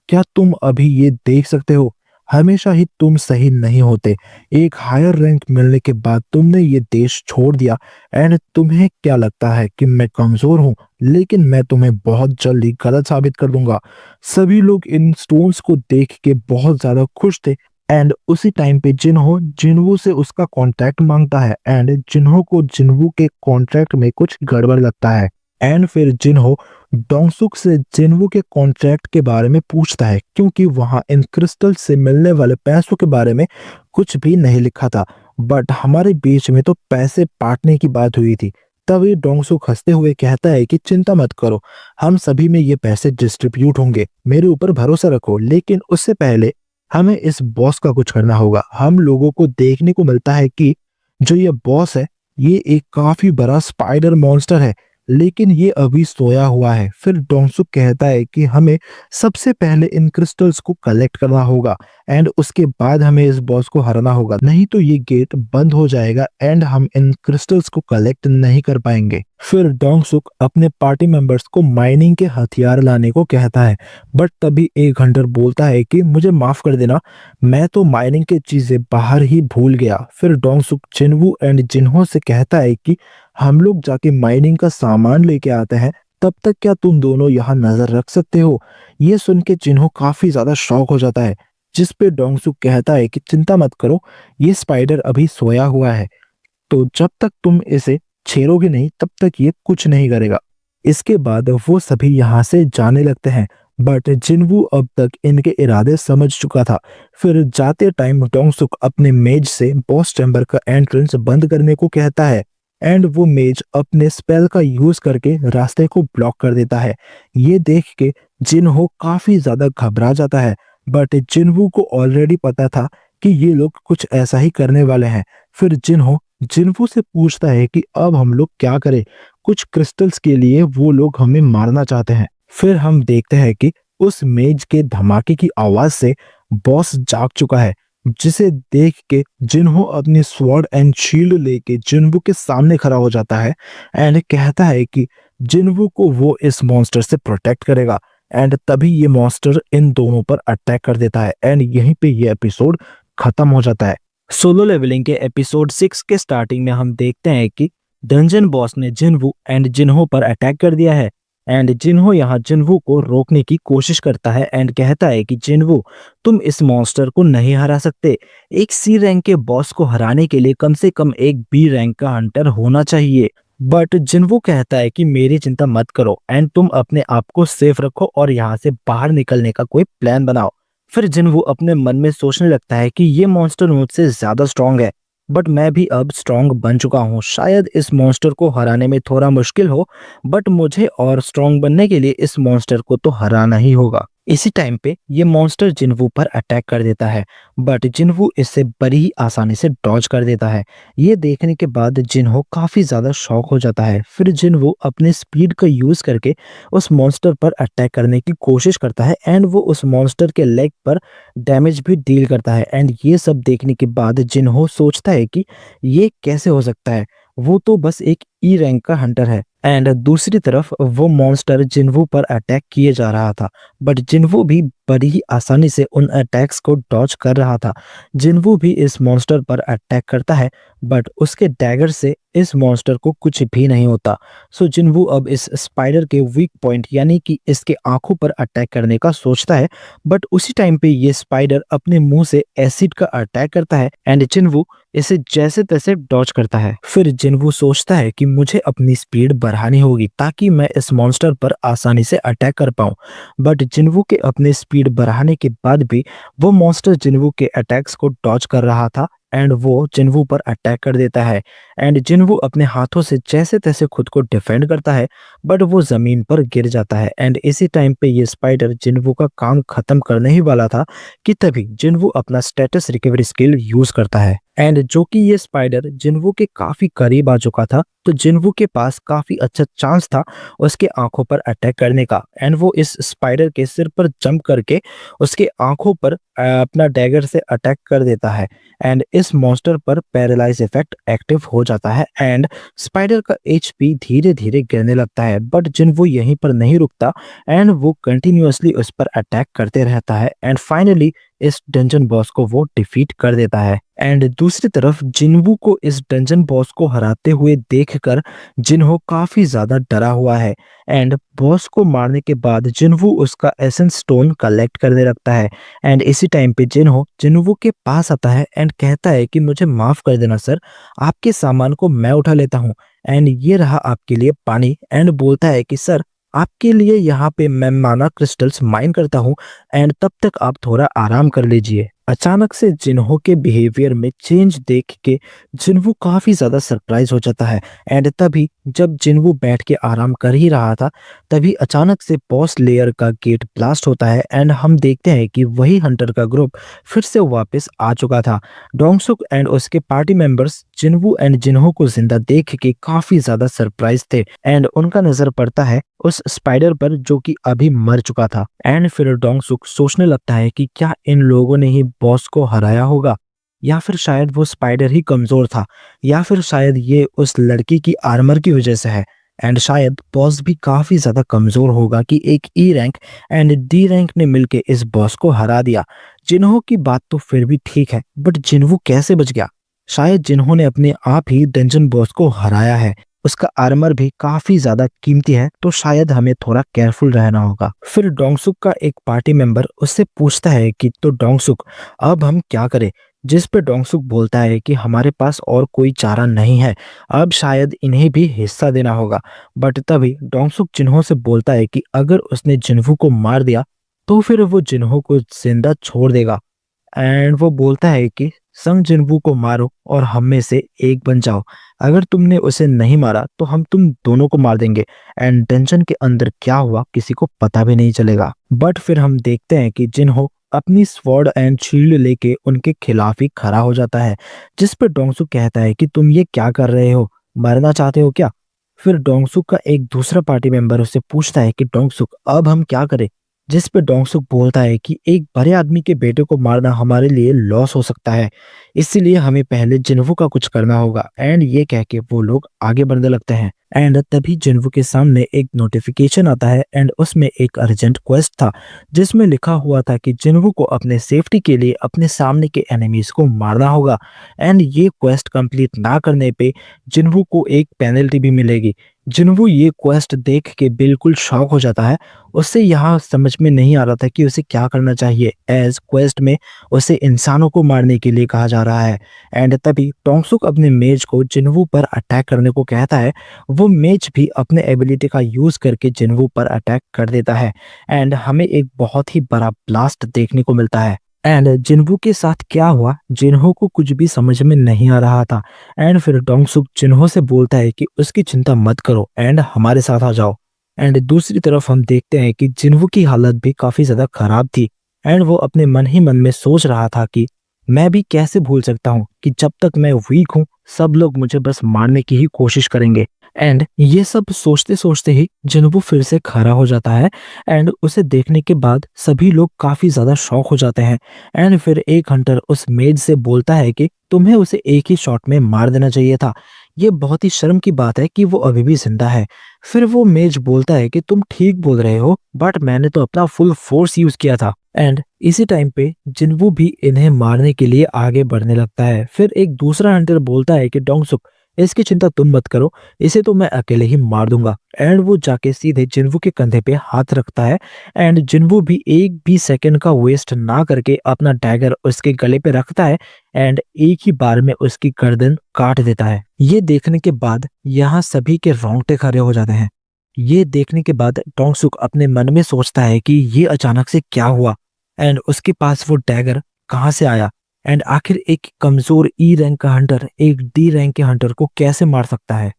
[SPEAKER 2] क्या तुम अभी ये देख सकते हो, हमेशा ही तुम सही नहीं होते। एक हायर रैंक मिलने के बाद तुमने ये देश छोड़ दिया एंड तुम्हें क्या लगता है कि मैं कमजोर हूँ, लेकिन मैं तुम्हें बहुत जल्दी गलत साबित कर दूंगा। सभी लोग इन स्टोन्स को देख के बहुत ज्यादा खुश थे एंड उसी टाइम पे जिन्हो जिन्वू से उसका कॉन्ट्रैक्ट मांगता है एंड जिन्हो को जिन्वू के कॉन्ट्रैक्ट में कुछ गड़बड़ लगता है। एंड फिर जिन्हो डोंगसुक से जिन्वू के कॉन्ट्रैक्ट के बारे में पूछता है, क्योंकि वहां इन क्रिस्टल से मिलने वाले पैसों के बारे में कुछ भी नहीं लिखा था। बट हमारे बीच में तो पैसे बांटने की बात हुई थी। तभी डोंगसुक हंसते हुए कहता है कि चिंता मत करो, हम सभी में ये पैसे डिस्ट्रीब्यूट होंगे, मेरे ऊपर भरोसा रखो। लेकिन उससे पहले हमें इस बॉस का कुछ करना होगा। हम लोगों को देखने को मिलता है कि जो ये बॉस है, ये एक काफी बड़ा स्पाइडर मॉन्स्टर है, लेकिन ये अभी सोया हुआ है। फिर डोंगसुक कहता है कि हमें सबसे पहले इन क्रिस्टल्स को कलेक्ट करना होगा एंड उसके बाद हमें इस बॉस को हराना होगा, नहीं तो ये गेट बंद हो जाएगा एंड हम इन क्रिस्टल्स को कलेक्ट नहीं कर पाएंगे। फिर डोंगसुक अपने पार्टी मेंबर्स को माइनिंग के हथियार लाने को कहता है, बट तभी एक हंटर बोलता है कि मुझे माफ कर देना, मैं तो माइनिंग की चीजें बाहर ही भूल गया। फिर डोंगसुक जिन्वू एंड जिन्हो से कहता है कि हम लोग जाके माइनिंग का सामान लेके आते हैं, तब तक क्या तुम दोनों यहाँ नजर रख सकते हो। ये सुन के जिन्हो काफी ज्यादा शॉक हो जाता है, जिस पे डोंगसुक कहता है कि चिंता मत करो, ये स्पाइडर अभी सोया हुआ है, तो जब तक तुम इसे छेड़ोगे नहीं तब तक ये कुछ नहीं करेगा। इसके बाद वो सभी यहाँ से जाने लगते हैं, बट जिन्वू अब तक इनके इरादे समझ चुका था। फिर जाते टाइम डोंगसुक अपने मेज से बॉस चैम्बर का एंट्रेंस बंद करने को कहता है एंड वो मेज अपने स्पेल का यूज करके रास्ते को ब्लॉक कर देता है। ये देख के जिन्हो काफी ज्यादा घबरा जाता है, बट जिन्वू को ऑलरेडी पता था कि ये लोग कुछ ऐसा ही करने वाले हैं। फिर जिन्हो जिन्वू से पूछता है कि अब हम लोग क्या करें, कुछ क्रिस्टल्स के लिए वो लोग हमें मारना चाहते हैं। फिर हम देखते हैं कि उस मेज के धमाके की आवाज से बॉस जाग चुका है, जिसे देख के जिन्हो अपनी स्वॉर्ड एंड शील्ड लेके जिन्वू के सामने खड़ा हो जाता है एंड कहता है कि जिन्वू को वो इस मॉन्स्टर से प्रोटेक्ट करेगा। एंड तभी ये मॉन्स्टर इन दोनों पर अटैक कर देता है एंड यहीं पे ये एपिसोड खत्म हो जाता है।
[SPEAKER 1] सोलो लेवलिंग के एपिसोड 6 के स्टार्टिंग में हम देखते हैं कि डंजन बॉस ने जिन्वू एंड जिन्हो पर अटैक कर दिया है एंड जिन्हो यहाँ जिन्वू को रोकने की कोशिश करता है एंड कहता है कि जिन्वू, तुम इस मॉन्स्टर को नहीं हरा सकते। एक सी रैंक के बॉस को हराने के लिए कम से कम एक बी रैंक का हंटर होना चाहिए। बट जिन्वू कहता है कि मेरी चिंता मत करो एंड तुम अपने आप को सेफ रखो और यहाँ से बाहर निकलने का कोई प्लान बनाओ। फिर जिन्वू अपने मन में सोचने लगता है कि ये मॉन्स्टर मुझसे ज्यादा स्ट्रांग है, बट मैं भी अब स्ट्रांग बन चुका हूँ। शायद इस मॉन्स्टर को हराने में थोड़ा मुश्किल हो, बट मुझे और स्ट्रांग बनने के लिए इस मॉन्स्टर को तो हराना ही होगा। इसी टाइम पे ये मॉन्स्टर जिन्वू पर अटैक कर देता है, बट जिन्वू इससे बड़ी ही आसानी से डॉज कर देता है। ये देखने के बाद जिन्हो काफी ज्यादा शॉक हो जाता है। फिर जिन्वू अपने स्पीड का यूज करके उस मॉन्स्टर पर अटैक करने की कोशिश करता है एंड वो उस मॉन्स्टर के लेग पर डैमेज भी डील करता है। एंड ये सब देखने के बाद जिन्हो सोचता है कि ये कैसे हो सकता है, वो तो बस एक ई रैंक का हंटर है। एंड दूसरी तरफ वो मॉन्स्टर जिन्वू पर अटैक किए जा रहा था, बट जिन्वू भी
[SPEAKER 2] बड़ी ही आसानी से उन अटैक्स को डॉज कर रहा था। जिनवू भी इस मॉन्स्टर पर अटैक करता है, बट उसके डैगर से इस मॉन्स्टर को कुछ भी नहीं होता। सो जिनवू अब इस स्पाइडर के वीक पॉइंट यानी कि इसके आंखों पर अटैक करने का सोचता है, बट उसी टाइम पे ये स्पाइडर अपने मुंह से एसिड का अटैक करता है एंड जिनवू इसे जैसे तैसे डॉज करता है। फिर जिनवू सोचता है कि मुझे अपनी स्पीड बढ़ानी होगी ताकि मैं इस मॉन्स्टर पर आसानी से अटैक कर पाऊं, बट जिनवू के अपने स्पीड बढ़ाने के बाद भी वो मॉन्स्टर जिनवू के अटैक्स को डॉज कर रहा था एंड वो जिनवू पर अटैक कर देता है एंड जिनवू अपने हाथों से जैसे तैसे खुद को डिफेंड करता है, बट वो जमीन पर गिर जाता है एंड इसी टाइम पे ये स्पाइडर जिनवू का काम खत्म करने ही वाला था कि तभी जिनवू अपना स्टेटस रिकवरी स्किल यूज करता है एंड जो कि ये स्पाइडर जिनवू के काफी करीब आ चुका था, तो जिनवू के पास काफी अच्छा चांस था उसके आंखों पर अटैक करने का एंड वो इस स्पाइडर के सिर पर जंप करके उसके आंखों पर अपना डैगर से अटैक कर देता है एंड इस मॉन्स्टर पर पैरालाइज इफेक्ट एक्टिव हो जाता है एंड स्पाइडर का एचपी धीरे धीरे गिरने लगता है, बट जिनवू यहीं पर नहीं रुकता एंड वो कंटिन्यूअसली उस पर अटैक करते रहता है एंड फाइनली इस डंजन बॉस को वो डिफीट कर देता है। एंड दूसरी तरफ जिनवू को इस डंजन बॉस को हराते हुए देखकर जिन्हो काफी ज्यादा डरा हुआ है एंड बॉस को मारने के बाद जिनवू उसका एसेंस स्टोन कलेक्ट करने लगता है एंड इसी टाइम पे जिन्हो जिनवू के पास आता है एंड कहता है कि मुझे माफ कर देना सर, आपके सामान को मैं उठा लेता हूँ एंड ये रहा आपके लिए पानी एंड बोलता है कि सर आपके लिए यहाँ पे मैं माना क्रिस्टल्स माइन करता हूँ एंड तब तक आप थोड़ा आराम कर लीजिए। अचानक से जिन्हो के बिहेवियर में चेंज देख के जिन्वू काफी ज्यादा सरप्राइज हो जाता है एंड तभी जब जिन्वू बैठ के आराम कर ही रहा था तभी अचानक से बॉस लेयर का गेट ब्लास्ट होता है एंड हम देखते हैं कि वही हंटर का ग्रुप फिर से वापस आ चुका था। डोंगसुक एंड उसके पार्टी मेंबर्स जिन्वू एंड जिन्हो को जिंदा देख के काफी ज्यादा सरप्राइज थे एंड उनका नजर पड़ता है उस स्पाइडर पर जो कि अभी मर चुका था एंड फिर डोंगसुक सोचने लगता है कि क्या इन लोगों ने ही बॉस को हराया होगा, या फिर शायद वो स्पाइडर ही कमजोर था, या फिर शायद ये उस लड़की की आर्मर की वजह से है एंड शायद बॉस भी काफी ज्यादा कमजोर होगा कि एक E rank and D rank ने मिलके इस बॉस को हरा दिया। जिन्हो की बात तो फिर भी ठीक है, बट जिन्हो कैसे बच गया? शायद जिन्हो ने अपने आप ही डंजन बॉस को हराया है, उसका आर्मर भी काफी ज्यादा कीमती है, तो शायद हमें थोड़ा केयरफुल रहना होगा। फिर डोंगसुक का एक पार्टी मेंबर उससे पूछता है कि तो डोंगसुक अब हम क्या करें, जिस पे डोंगसुक बोलता है कि हमारे पास और कोई चारा नहीं है, अब शायद इन्हें भी हिस्सा देना होगा। बट तभी डोंगसुक जिन्हो से बोलता है कि अगर उसने जिन्हो को मार दिया तो फिर वो जिन्हो को जिंदा छोड़ देगा एंड वो बोलता है कि संग जिन्वू को मारो और हम में से एक बन जाओ, अगर तुमने उसे नहीं मारा तो हम तुम दोनों को मार देंगे एंड डंजन के अंदर क्या हुआ किसी को पता भी नहीं चलेगा। बट फिर हम देखते हैं कि जिन्हो अपनी स्वॉर्ड एंड शील्ड लेके उनके खिलाफ ही खड़ा हो जाता है, जिस पर डोंगसुक कहता है कि तुम ये क्या कर रहे हो, मरना चाहते हो क्या? फिर डोंगसुक का एक दूसरा पार्टी मेंबर उससे पूछता है कि डोंगसुक अब हम क्या करें, जिस पे डोंगसुक बोलता है कि एक बड़े आदमी के बेटे को मारना हमारे लिए लॉस हो सकता है, इसीलिए हमें पहले जिन्वू का कुछ करना होगा एंड ये कह के वो लोग आगे बढ़ने लगते हैं एंड तभी जिन्वू के सामने एक नोटिफिकेशन आता है एंड उसमें एक अर्जेंट क्वेस्ट था जिसमें लिखा हुआ था कि जिन्वू को अपने सेफ्टी के लिए अपने सामने के एनिमीज को मारना होगा एंड ये क्वेस्ट कंप्लीट ना करने पे जिन्वू को एक पेनल्टी भी मिलेगी। जिन्वू ये क्वेस्ट देख के बिल्कुल शॉक हो जाता है, उससे यहाँ समझ में नहीं आ रहा था कि उसे क्या करना चाहिए एज क्वेस्ट में उसे इंसानों को मारने के लिए कहा जा रहा है एंड तभी डोंगसुक अपने मेज को जिन्वू पर अटैक करने को कहता है। वो मेज भी अपने एबिलिटी का यूज करके जिन्वू पर अटैक कर देता है एंड हमें एक बहुत ही बड़ा ब्लास्ट देखने को मिलता है एंड जिन्वू के साथ क्या हुआ जिन्हो को कुछ भी समझ में नहीं आ रहा था एंड फिर डोंगसुक जिन्हो से बोलता है कि उसकी चिंता मत करो एंड हमारे साथ आ जाओ एंड दूसरी तरफ हम देखते हैं कि जिन्वू की हालत भी काफी ज्यादा खराब थी एंड वो अपने मन ही मन में सोच रहा था कि मैं भी कैसे भूल सकता हूँ कि जब तक मैं वीक हूँ सब लोग मुझे बस मारने की ही कोशिश करेंगे एंड ये सब सोचते सोचते ही जिन्वू फिर से खड़ा हो जाता है एंड उसे देखने के बाद सभी लोग काफी ज्यादा शॉक हो जाते हैं एंड फिर एक हंटर उस मेज से बोलता है कि तुम्हें उसे एक ही शॉट में मार देना चाहिए था, ये बहुत ही शर्म की बात है कि वो अभी भी जिंदा है। फिर वो मेज बोलता है कि तुम ठीक बोल रहे हो, बट मैंने तो अपना फुल फोर्स यूज किया था एंड इसी टाइम पे जिन्वू भी इन्हें मारने के लिए आगे बढ़ने लगता है। फिर एक दूसरा हंटर बोलता है कि डोंगसुक, इसकी चिंता तुम मत करो, इसे तो मैं अकेले ही मार दूंगा। एंड वो जाके सीधे जिन्वू के कंधे पे हाथ रखता है एंड जिन्वू भी एक भी सेकंड का वेस्ट ना करके अपना डैगर उसके गले पे रखता है एंड एक ही बार में उसकी गर्दन काट देता है। ये देखने के बाद यहाँ सभी के रोंगटे खड़े हो जाते हैं। ये देखने के बाद डोंगसुक अपने मन में सोचता है कि ये अचानक से क्या हुआ एंड उसके पास वो डैगर कहाँ से आया एंड आखिर एक कमजोर ई रैंक का हंटर एक डी रैंक के हंटर को कैसे मार सकता है।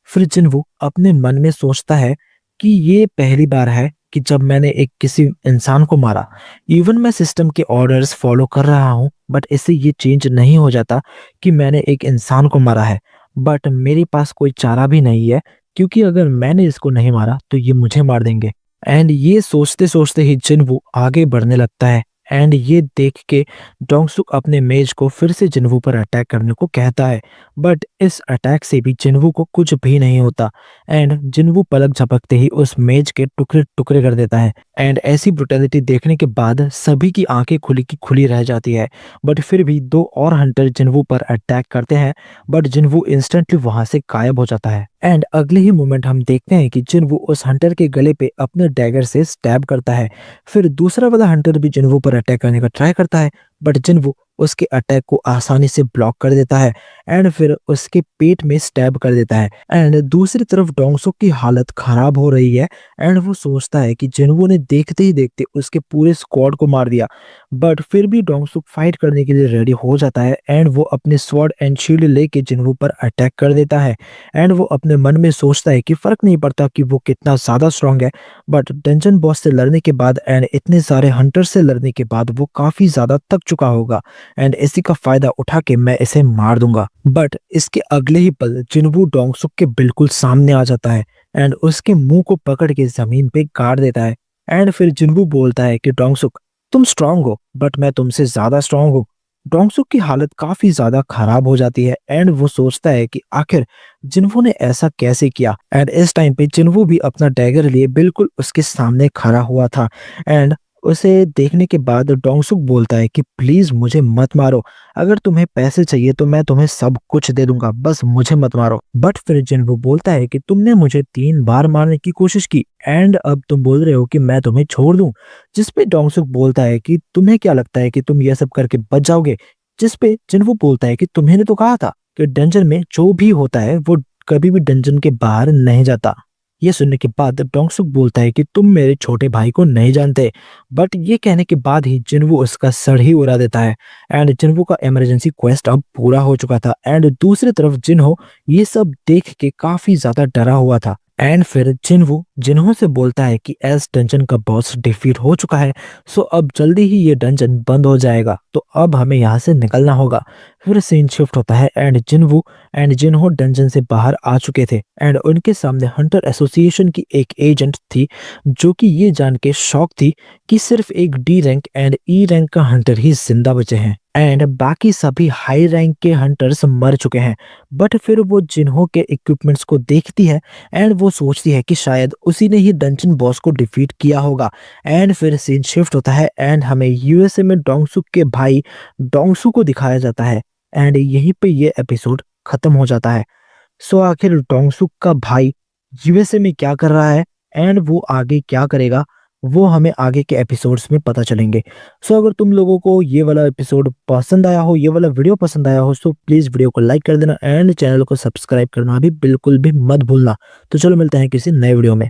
[SPEAKER 2] फिर जिन्वू अपने मन में सोचता है कि ये पहली बार है कि जब मैंने एक किसी इंसान को मारा। इवन मैं सिस्टम के ऑर्डर्स फॉलो कर रहा हूँ बट इससे ये चेंज नहीं हो जाता कि मैंने एक इंसान को मारा है। बट मेरे पास कोई चारा भी नहीं है क्योंकि अगर मैंने इसको नहीं मारा तो ये मुझे मार देंगे। एंड ये सोचते सोचते ही जिन्वू आगे बढ़ने लगता है एंड ये देख के डोंगसुक अपने मेज को फिर से जिन्वू पर अटैक करने को कहता है। बट इस अटैक से भी जिन्वू को कुछ भी नहीं होता एंड जिन्वू पलक झपकते ही उस मेज के टुकड़े टुकड़े कर देता है। एंड ऐसी ब्रुटैलिटी देखने के बाद सभी की आंखें खुली की खुली रह जाती है। बट फिर भी दो और हंटर जिन्वू पर अटैक करते हैं बट जिन्वू इंस्टेंटली वहां से गायब हो जाता है। एंड अगले ही मोमेंट हम देखते हैं कि जिन्वू उस हंटर के गले पे अपने डैगर से स्टैब करता है। फिर दूसरा वाला हंटर भी जिन्वू पर अटैक करने का ट्राई करता है बट जिन्वू उसके अटैक को आसानी से ब्लॉक कर देता है एंड फिर उसके पेट में स्टैब कर देता है। एंड दूसरी तरफ डोंगसुक की हालत खराब हो रही है एंड वो सोचता है कि जिन्वू ने देखते ही देखते उसके पूरे स्क्वाड को मार दिया। बट फिर भी डोंगसुक फाइट करने के लिए रेडी हो जाता है एंड वो अपने स्वॉर्ड एंड शील्ड लेके जिन्वू पर अटैक कर देता है। एंड वो अपने मन में सोचता है कि फर्क नहीं पड़ता कि वो कितना ज्यादा स्ट्रांग है बट डंजन बॉस से लड़ने के बाद एंड इतने सारे हंटर से लड़ने के बाद वो काफी ज्यादा थक चुका होगा एंड इसी का फायदा उठा के मैं इसे मार दूंगा। बट इसके अगले ही पल जिन्वू डोंगसुक के बिल्कुल सामने आ जाता है एंड उसके मुंह को पकड़ के जमीन पे गाड़ देता है। एंड फिर जिन्वू बोलता है कि डोंगसुक, तुम स्ट्रांग हो बट मैं तुमसे ज्यादा स्ट्रांग हूँ। डोंगसुक की हालत काफी ज्यादा खराब हो जाती है एंड वो सोचता है कि आखिर जिन्वू ने ऐसा कैसे किया। एंड इस टाइम पे जिन्वू भी अपना डैगर लिए बिल्कुल उसके सामने खड़ा हुआ था एंड उसे देखने के बाद डोंगसुक बोलता है कि प्लीज मुझे मत मारो, अगर तुम्हें पैसे चाहिए तो मैं तुम्हें सब कुछ दे दूंगा, बस मुझे मत मारो। बट फिर जिन्वू बोलता है कि तुमने मुझे 3 बार मारने की कोशिश की एंड अब तुम बोल रहे हो कि मैं तुम्हें छोड़ दूं। जिसपे डोंगसुक बोलता है कि तुम्हें क्या लगता है कि तुम ये सब करके बच जाओगे। जिसपे जिन्वू बोलता है कि तुम्हें तो कहा था कि डंजन में जो भी होता है वो कभी भी डंजन के बाहर नहीं जाता। ये सुनने के बाद डोंगसुक बोलता है कि तुम मेरे छोटे भाई को नहीं जानते। बट ये कहने के बाद ही जिन्वू उसका सर ही उड़ा देता है एंड जिन्वू का इमरजेंसी क्वेस्ट अब पूरा हो चुका था। एंड दूसरी तरफ जिन्हो ये सब देख के काफी ज्यादा डरा हुआ था एंड फिर जिन्वू जिन्हो से बोलता है कि एस डंजन का बॉस डिफीट हो चुका है, सो अब जल्दी ही ये डंजन बंद हो जाएगा, तो अब हमें यहाँ से निकलना होगा। फिर सीन शिफ्ट होता है एंड जिन्वू एंड जिन्हो डंजन से बाहर आ चुके थे एंड उनके सामने हंटर एसोसिएशन की एक एजेंट थी जो कि ये जान के शॉक थी कि सिर्फ एक D rank and E rank का हंटर ही जिंदा बचे हैं एंड बाकी सभी हाई रैंक के हंटर्स मर चुके हैं। बट फिर वो जिन्हो के इक्विपमेंट्स को देखती है एंड वो सोचती है कि शायद उसी ने ही डंजन बॉस को डिफीट किया होगा। एंड फिर सीन शिफ्ट होता है एंड हमें यूएसए में डोंगसुक के भाई डोंगसू को दिखाया जाता है एंड यहीं पे ये एपिसोड खत्म हो जाता है। सो आखिर डोंगसुक का भाई यूएसए में क्या कर रहा है एंड वो आगे क्या करेगा वो हमें आगे के एपिसोड्स में पता चलेंगे। सो अगर तुम लोगों को ये वाला एपिसोड पसंद आया हो, ये वाला वीडियो पसंद आया हो, तो प्लीज वीडियो को लाइक कर देना एंड चैनल को सब्सक्राइब करना भी बिल्कुल भी मत भूलना। तो चलो मिलते हैं किसी नए वीडियो में।